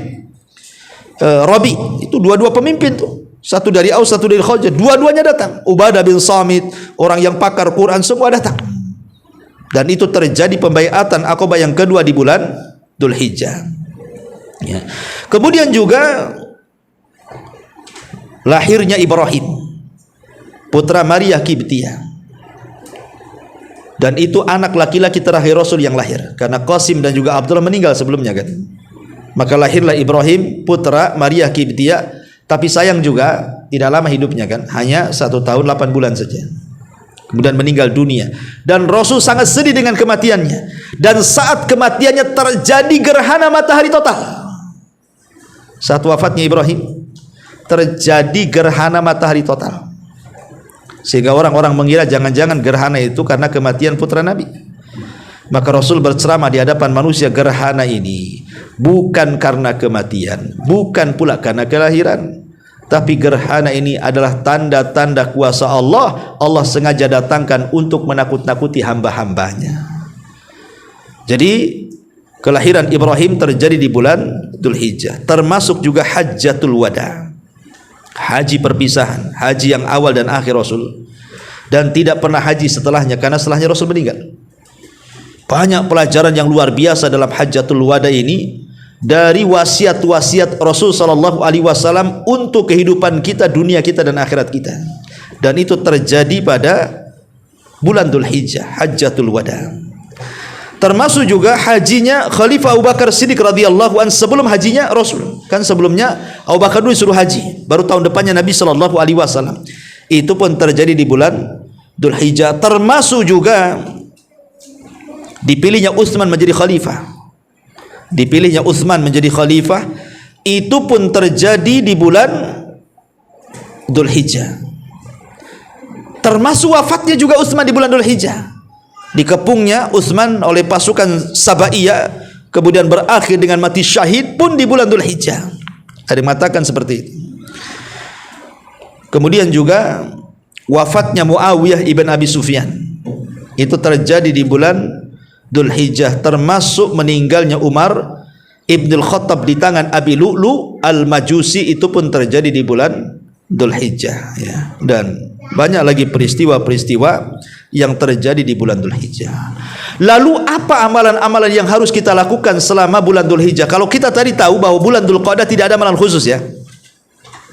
Rabi. Itu 2 pemimpin tuh. Satu dari Aus, satu dari Khazraj. Dua-duanya datang. Ubadah bin Samit, orang yang pakar Quran, semua datang. Dan itu terjadi pembaiatan Aqabah yang kedua di bulan Dzulhijjah. Ya. Kemudian juga lahirnya Ibrahim, putra Maria Kibtiyah. Dan itu anak laki-laki terakhir Rasul yang lahir, karena Qasim dan juga Abdullah meninggal sebelumnya kan. Maka lahirlah Ibrahim, putra Maria Kibtiyah. Tapi sayang juga tidak lama hidupnya kan, hanya 1 tahun 8 bulan saja. Kemudian meninggal dunia. Dan Rasul sangat sedih dengan kematiannya. Dan saat kematiannya terjadi gerhana matahari total. Saat wafatnya Ibrahim terjadi gerhana matahari total, sehingga orang-orang mengira jangan-jangan gerhana itu karena kematian putra Nabi. Maka Rasul berceramah di hadapan manusia, gerhana ini bukan karena kematian, bukan pula karena kelahiran, tapi gerhana ini adalah tanda-tanda kuasa Allah. Allah sengaja datangkan untuk menakut-nakuti hamba-hambanya. Jadi kelahiran Ibrahim terjadi di bulan Dzulhijjah, termasuk juga Hajjatul Wada, haji perpisahan, haji yang awal dan akhir Rasul, dan tidak pernah haji setelahnya karena setelahnya Rasul meninggal. Banyak pelajaran yang luar biasa dalam Hajjatul Wada ini, dari wasiat-wasiat Rasul sallallahu alaihi wasallam untuk kehidupan kita, dunia kita dan akhirat kita. Dan itu terjadi pada bulan Dzulhijjah, Hajjatul Wada. Termasuk juga hajinya Khalifah Abu Bakar Siddiq radhiyallahu anhu sebelum hajinya Rasul. Kan sebelumnya Abu Bakar dulu suruh haji, baru tahun depannya Nabi sallallahu alaihi wasallam. Itu pun terjadi di bulan Dzulhijjah. Termasuk juga dipilihnya Utsman menjadi khalifah. Dipilihnya Utsman menjadi khalifah itu pun terjadi di bulan Dzulhijjah. Termasuk wafatnya juga Utsman di bulan Dzulhijjah. Dikepungnya Utsman oleh pasukan Sabaiyah, kemudian berakhir dengan mati syahid pun di bulan Dzulhijjah. Ada yang mengatakan seperti itu. Kemudian juga wafatnya Muawiyah ibn Abi Sufyan itu terjadi di bulan Dzulhijjah. Termasuk meninggalnya Umar ibn al-Khattab di tangan Abi Lu'lu al-Majusi itu pun terjadi di bulan Dzulhijjah ya. Dan banyak lagi peristiwa-peristiwa yang terjadi di bulan Dzulhijjah. Lalu apa amalan-amalan yang harus kita lakukan selama bulan Dzulhijjah? Kalau kita tadi tahu bahwa bulan Dzulqa'dah tidak ada amalan khusus ya.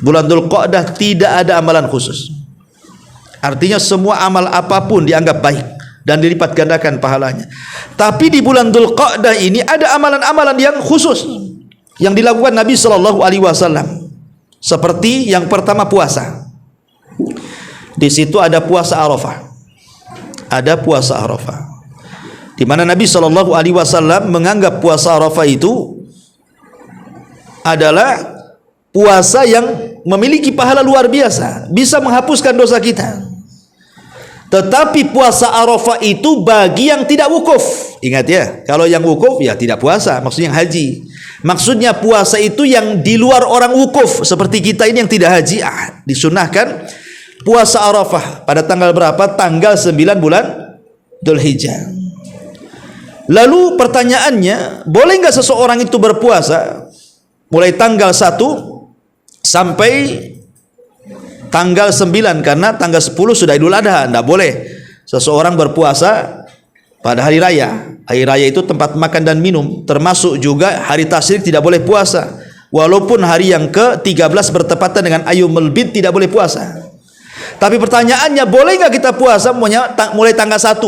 Bulan Dzulqa'dah tidak ada amalan khusus. Artinya semua amal apapun dianggap baik dan dilipat gandakan pahalanya. Tapi di bulan Dzulqa'dah ini ada amalan-amalan yang khusus yang dilakukan Nabi sallallahu alaihi wasallam. Seperti yang pertama, puasa. Di situ ada puasa Arafah. Ada puasa Arafah, di mana Nabi sallallahu alaihi wasallam menganggap puasa Arafah itu adalah puasa yang memiliki pahala luar biasa, bisa menghapuskan dosa kita. Tetapi puasa Arafah itu bagi yang tidak wukuf. Ingat ya, kalau yang wukuf ya tidak puasa, maksudnya yang haji. Maksudnya puasa itu yang di luar orang wukuf, seperti kita ini yang tidak haji, disunahkan puasa Arafah pada tanggal berapa? Tanggal 9 bulan Dzulhijjah. Lalu pertanyaannya, boleh nggak seseorang itu berpuasa mulai tanggal 1 sampai tanggal 9, karena tanggal 10 sudah Idul Adha? Tidak boleh seseorang berpuasa pada hari raya. Hari raya itu tempat makan dan minum, termasuk juga hari tasyrik tidak boleh puasa. Walaupun hari yang ke-13 bertepatan dengan Ayyamul Bid tidak boleh puasa. Tapi pertanyaannya, boleh nggak kita puasa mulai tanggal 1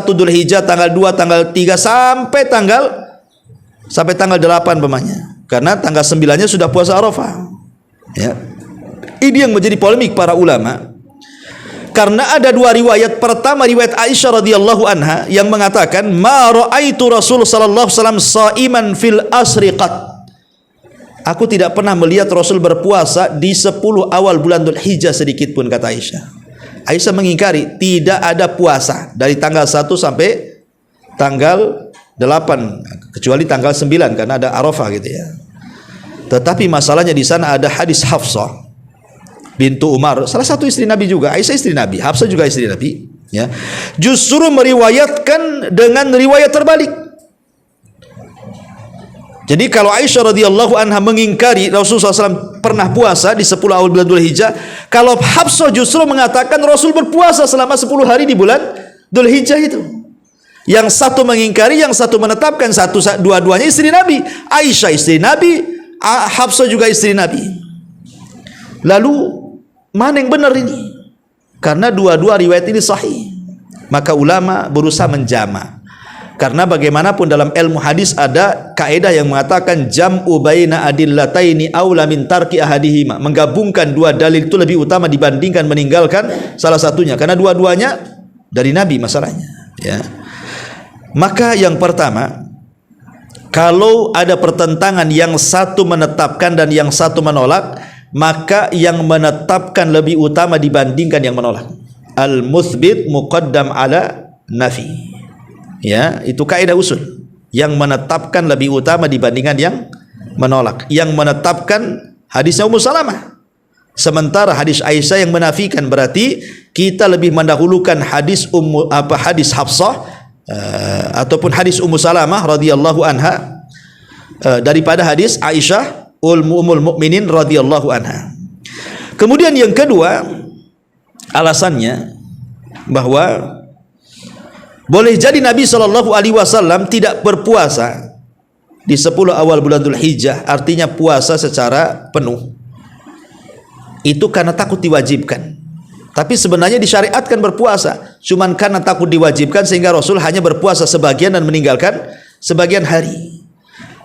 Dzulhijjah, tanggal 2, tanggal 3 sampai tanggal 8 pemanya? Karena tanggal 9-nya sudah puasa Arafah. Ya. Ini yang menjadi polemik para ulama. Karena ada dua riwayat. Pertama, riwayat Aisyah radhiyallahu anha yang mengatakan, "Ma ra'aitu Rasul sallallahu alaihi wasallam shaiman fil asri qat." Aku tidak pernah melihat Rasul berpuasa di 10 awal bulan Dzulhijjah sedikit pun, kata Aisyah. Aisyah mengingkari, tidak ada puasa dari tanggal 1 sampai tanggal 8, kecuali tanggal 9 karena ada Arafah gitu ya. Tetapi masalahnya di sana ada hadis Hafsah bintu Umar, salah satu istri Nabi juga. Aisyah istri Nabi, Hafsah juga istri Nabi ya. Justru meriwayatkan dengan riwayat terbalik. Jadi kalau Aisyah radhiyallahu anha mengingkari Rasulullah SAW pernah puasa di 10 awal bulan Dzulhijjah, kalau Hafsah justru mengatakan Rasul berpuasa selama 10 hari di bulan Dzulhijjah itu. Yang satu mengingkari, yang satu menetapkan. Dua-duanya istri Nabi. Aisyah istri Nabi, Hafsah juga istri Nabi. Lalu mana yang benar ini? Karena dua-dua riwayat ini sahih. Maka ulama berusaha menjama. Karena bagaimanapun dalam ilmu hadis ada kaidah yang mengatakan jam'u baina adillataini aula min tarki ahadihima. Menggabungkan dua dalil itu lebih utama dibandingkan meninggalkan salah satunya. Karena dua-duanya dari Nabi masalahnya. Ya. Maka yang pertama, kalau ada pertentangan yang satu menetapkan dan yang satu menolak, maka yang menetapkan lebih utama dibandingkan yang menolak. Al-muthbit muqaddam ala nafi. Ya, itu kaidah usul. Yang menetapkan lebih utama dibandingkan yang menolak. Yang menetapkan hadisnya Ummu Salamah. Sementara hadis Aisyah yang menafikan, berarti kita lebih mendahulukan hadis hadis Hafsah ataupun hadis Ummu Salamah radhiyallahu anha daripada hadis Aisyah ummul mukminin radhiyallahu anha. Kemudian yang kedua, alasannya bahwa boleh jadi Nabi SAW tidak berpuasa di 10 awal bulan Dzulhijjah, artinya puasa secara penuh, itu karena takut diwajibkan. Tapi sebenarnya disyariatkan berpuasa, cuman karena takut diwajibkan sehingga Rasul hanya berpuasa sebagian dan meninggalkan sebagian hari.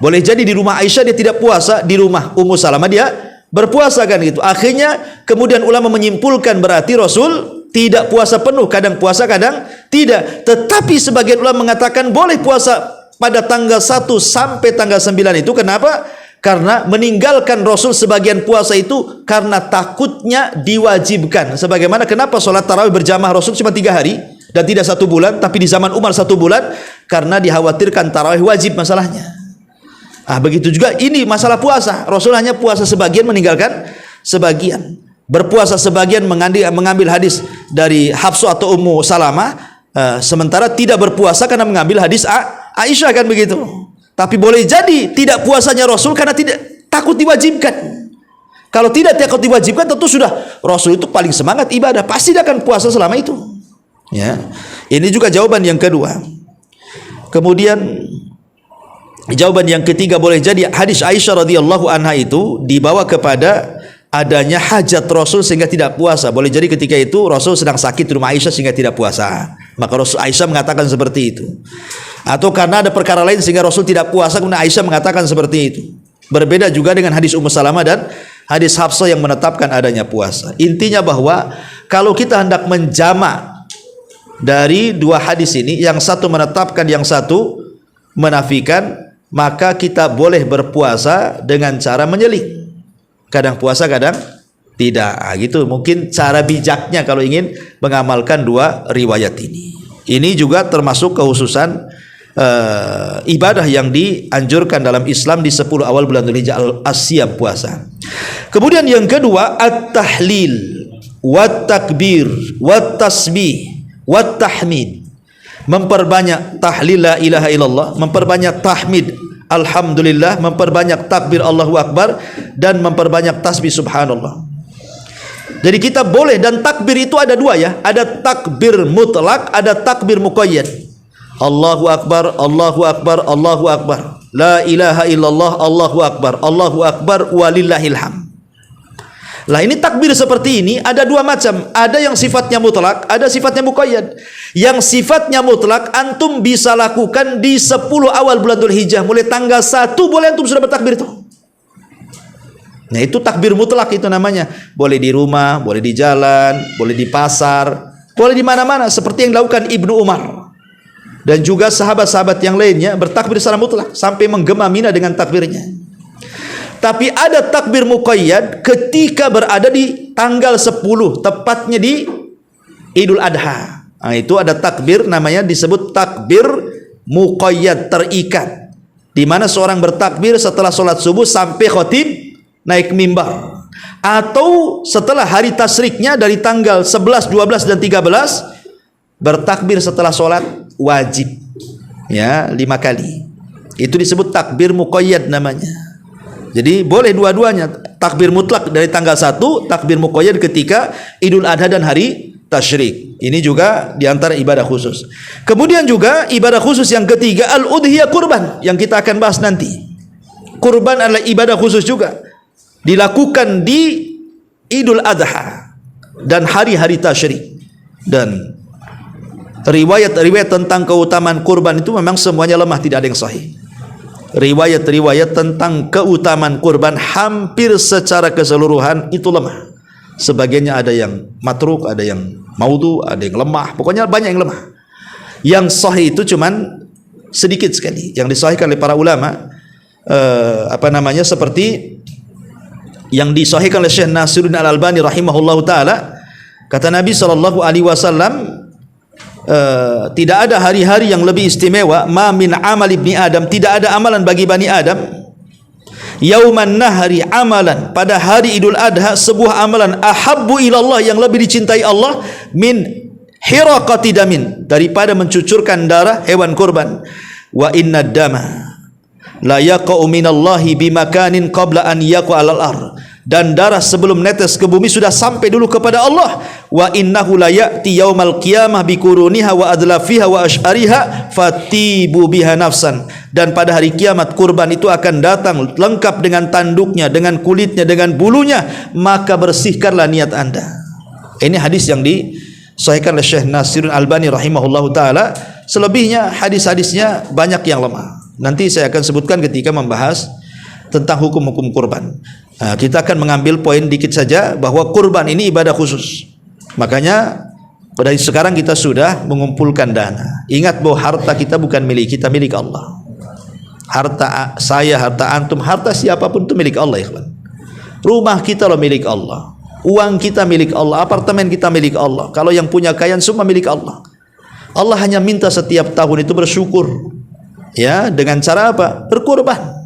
Boleh jadi di rumah Aisyah dia tidak puasa, di rumah Ummu Salamah dia berpuasa kan gitu. Akhirnya kemudian ulama menyimpulkan berarti Rasul tidak puasa penuh, kadang puasa kadang tidak. Tetapi sebagian ulama mengatakan boleh puasa pada tanggal 1 sampai tanggal 9 itu. Kenapa? Karena meninggalkan Rasul sebagian puasa itu karena takutnya diwajibkan. Sebagaimana kenapa sholat tarawih berjamaah Rasul cuma 3 hari dan tidak 1 bulan, tapi di zaman Umar 1 bulan, karena dikhawatirkan tarawih wajib masalahnya. Begitu juga ini masalah puasa. Rasul hanya puasa sebagian, meninggalkan sebagian. Berpuasa sebagian mengambil hadis dari Hafsah atau Ummu Salamah, sementara tidak berpuasa karena mengambil hadis Aisyah kan begitu. Tapi boleh jadi tidak puasanya Rasul karena tidak takut diwajibkan. Kalau tidak takut diwajibkan, tentu sudah Rasul itu paling semangat ibadah, pasti dia akan puasa selama itu. Ya, ini juga jawaban yang kedua. Kemudian jawaban yang ketiga, boleh jadi hadis Aisyah radhiyallahu anha itu dibawa kepada adanya hajat Rasul sehingga tidak puasa. Boleh jadi ketika itu Rasul sedang sakit di rumah Aisyah sehingga tidak puasa. Maka Rasul Aisyah mengatakan seperti itu. Atau karena ada perkara lain sehingga Rasul tidak puasa, kemudian Aisyah mengatakan seperti itu. Berbeda juga dengan hadis Ummu Salamah dan hadis Hafsah yang menetapkan adanya puasa. Intinya bahwa kalau kita hendak menjama dari dua hadis ini, yang satu menetapkan, yang satu menafikan, maka kita boleh berpuasa dengan cara menyeling. Kadang puasa, kadang tidak. Gitu mungkin cara bijaknya kalau ingin mengamalkan dua riwayat ini. Ini juga termasuk kekhususan ibadah yang dianjurkan dalam Islam di 10 awal bulan Dzulhijjah, al-asyam, puasa. Kemudian yang kedua, at-tahlil wat takbir wat tasbih wat tahmid. Memperbanyak tahlil la ilaha illallah, memperbanyak tahmid alhamdulillah, memperbanyak takbir Allahu akbar, dan memperbanyak tasbih subhanallah. Jadi kita boleh, dan takbir itu ada dua ya, ada takbir mutlak, ada takbir muqayyad. Allahu akbar, Allahu akbar, Allahu akbar, la ilaha illallah, Allahu akbar walillahil hamd. Lah ini takbir seperti ini ada dua macam, ada yang sifatnya mutlak, ada sifatnya muqayyad. Yang sifatnya mutlak antum bisa lakukan di 10 awal bulan Dzulhijjah, mulai tanggal 1 boleh antum sudah bertakbir itu. Nah itu takbir mutlak itu namanya. Boleh di rumah, boleh di jalan, boleh di pasar, boleh di mana-mana, seperti yang dilakukan Ibnu Umar dan juga sahabat-sahabat yang lainnya bertakbir secara mutlak sampai menggema Mina dengan takbirnya. Tapi ada takbir muqayyad ketika berada di tanggal 10, tepatnya di Idul Adha. Nah, itu ada takbir namanya disebut takbir muqayyad, terikat, di mana seorang bertakbir setelah sholat subuh sampai khatib naik mimbar, atau setelah hari tasriknya dari tanggal 11, 12 dan 13 bertakbir setelah sholat wajib ya 5 kali. Itu disebut takbir muqayyad namanya. Jadi boleh dua-duanya, takbir mutlak dari tanggal 1, takbir muqayyad ketika Idul Adha dan hari tasyrik. Ini juga diantara ibadah khusus. Kemudian juga ibadah khusus yang ketiga, al-udhiyah, kurban, yang kita akan bahas nanti. Kurban adalah ibadah khusus juga, dilakukan di Idul Adha dan hari-hari tasyrik. Dan riwayat-riwayat tentang keutamaan kurban itu memang semuanya lemah, tidak ada yang sahih. Riwayat-riwayat tentang keutamaan kurban hampir secara keseluruhan itu lemah. Sebagiannya ada yang matruk, ada yang maudhu, ada yang lemah. Pokoknya banyak yang lemah. Yang sahih itu cuman sedikit sekali. Yang disahihkan oleh para ulama, seperti yang disahihkan oleh Syekh Nasiruddin Al-Albani rahimahullahu taala. Kata Nabi SAW, tidak ada hari-hari yang lebih istimewa. Ma min amal ibni Adam, tidak ada amalan bagi Bani Adam. Yauman nahari, amalan pada hari Idul Adha, sebuah amalan ahabbu ilallah, yang lebih dicintai Allah, min hiraqati damin, daripada mencucurkan darah hewan kurban. Wa inna dama la yaqa'u minallahi bimakanin qabla an yaqa 'alal ar, dan darah sebelum netes ke bumi sudah sampai dulu kepada Allah. Wa innahu la ya'ti yaumal qiyamah bikuruniha wa adlafiha wa ash'ariha fatibu biha nafsan, dan pada hari kiamat kurban itu akan datang lengkap dengan tanduknya, dengan kulitnya, dengan bulunya, maka bersihkanlah niat Anda. Ini hadis yang disahihkan oleh Syekh Nasiruddin Albani rahimahullahu taala. Selebihnya hadis-hadisnya banyak yang lemah. Nanti saya akan sebutkan ketika membahas tentang hukum-hukum kurban. Nah, kita akan mengambil poin dikit saja bahwa kurban ini ibadah khusus. Makanya dari sekarang kita sudah mengumpulkan dana. Ingat bahwa harta kita bukan milik kita, milik Allah. Harta saya, harta antum, harta siapapun itu milik Allah, ikhwan. Rumah kita loh milik Allah, uang kita milik Allah, apartemen kita milik Allah. Kalau yang punya kekayaan semua milik Allah. Allah hanya minta setiap tahun itu bersyukur. Ya, dengan cara apa? Berkurban.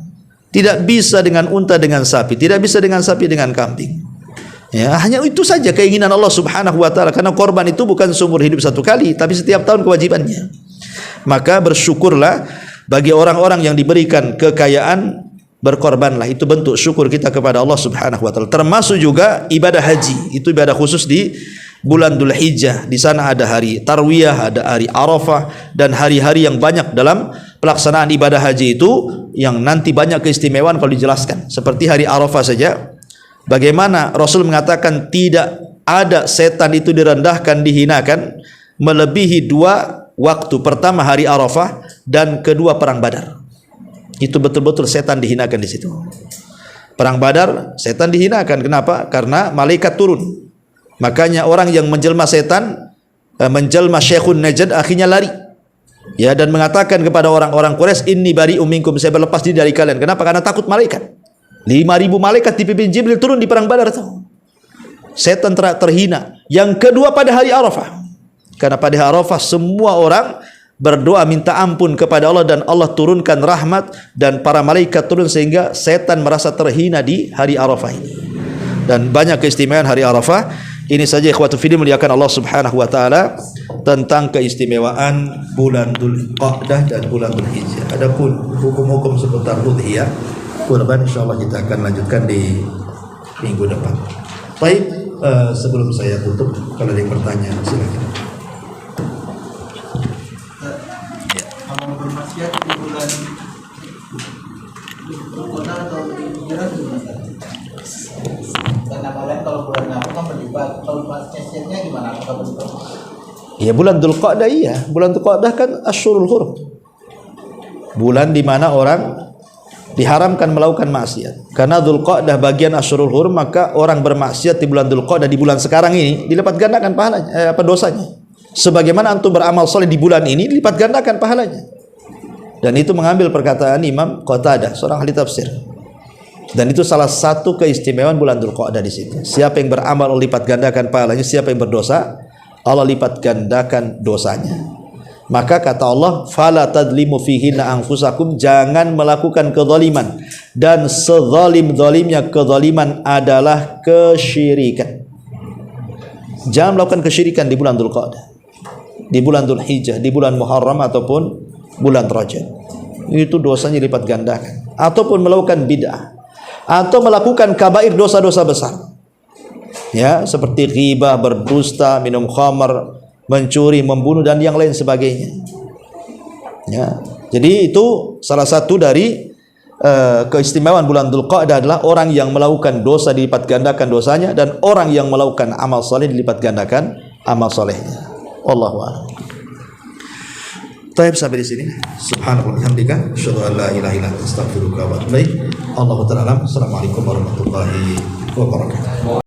Tidak bisa dengan unta dengan sapi, tidak bisa dengan sapi dengan kambing. Ya, hanya itu saja keinginan Allah Subhanahu wa taala, karena korban itu bukan seumur hidup satu kali, tapi setiap tahun kewajibannya. Maka bersyukurlah bagi orang-orang yang diberikan kekayaan, berkorbanlah. Itu bentuk syukur kita kepada Allah Subhanahu wa taala. Termasuk juga ibadah haji, itu ibadah khusus di bulan Dzul Hijjah. Di sana ada hari Tarwiyah, ada hari Arafah, dan hari-hari yang banyak dalam pelaksanaan ibadah haji itu yang nanti banyak keistimewaan kalau dijelaskan. Seperti hari Arafah saja, bagaimana Rasul mengatakan tidak ada setan itu direndahkan, dihinakan melebihi dua waktu. Pertama hari Arafah, dan kedua perang Badar. Itu betul-betul setan dihinakan di situ. Perang Badar setan dihinakan. Kenapa? Karena malaikat turun. Makanya orang yang menjelma setan, menjelma Syekhun Najd, akhirnya lari. Ya, dan mengatakan kepada orang-orang Quraisy, inni bari'um minkum, saya berlepas diri dari kalian. Kenapa? Karena takut malaikat. 5.000 malaikat dipimpin Jibril turun di perang Badar itu. Setan terhina. Yang kedua pada hari Arafah. Karena pada hari Arafah semua orang berdoa minta ampun kepada Allah, dan Allah turunkan rahmat dan para malaikat turun, sehingga setan merasa terhina di hari Arafah ini. Dan banyak keistimewaan hari Arafah. Ini saja ikhwatu fillah muliakan Allah Subhanahu wa taala tentang keistimewaan bulan Dzul Qa'dah dan bulan Dzul Hijjah. Adapun hukum-hukum seputar udhiyah, kurban, insyaallah kita akan lanjutkan di minggu depan. Baik, sebelum saya tutup, kalau ada yang bertanya silakan. Kalau bermaksiat di bulan Qa'dah atau Hijrah gimana? Karena kalian kalau bulan apa kan berlibat, kalau maksiatnya gimana? Apakah berlibat? Ya, bulan Dzul Qa'dah, iya. Bulan Dzul Qa'dah kan Asyhurul Hurum. Bulan di mana orang diharamkan melakukan maksiat. Karena Dzul Qa'dah bagian Asyhurul Hurum, maka orang bermaksiat di bulan Dzul Qa'dah, di bulan sekarang ini, dilipat gandakan pahalanya, dosanya. Sebagaimana antum beramal soleh di bulan ini, dilipat gandakan pahalanya. Dan itu mengambil perkataan Imam Qatadah, seorang ahli tafsir. Dan itu salah satu keistimewaan bulan Dzul Qa'dah di situ. Siapa yang beramal Allah lipat gandakan pahalanya, siapa yang berdosa Allah lipat gandakan dosanya. Maka kata Allah, fala tadlimu fihinna anfusakum, jangan melakukan kezaliman, dan sezalim-zalimnya kezaliman adalah kesyirikan. Jangan melakukan kesyirikan di bulan Dzul Qa'dah, di bulan Dzul Hijjah, di bulan Muharram ataupun bulan Rajab. Itu dosanya lipat gandakan. Ataupun melakukan bid'ah, atau melakukan kabair, dosa-dosa besar. Ya, seperti ghibah, berdusta, minum khamar, mencuri, membunuh dan yang lain sebagainya. Ya. Jadi itu salah satu dari keistimewaan bulan Dzulqa'dah adalah orang yang melakukan dosa dilipat gandakan dosanya dan orang yang melakukan amal soleh dilipat gandakan amal solehnya. Wallahu a'lam. Baik, sampai di sini. Subhanallah hamdika, asyhadu an la ilaha illa anta, astaghfiruka wa atubu ilaik. Allahu ta'ala alam. Assalamualaikum warahmatullahi wabarakatuh.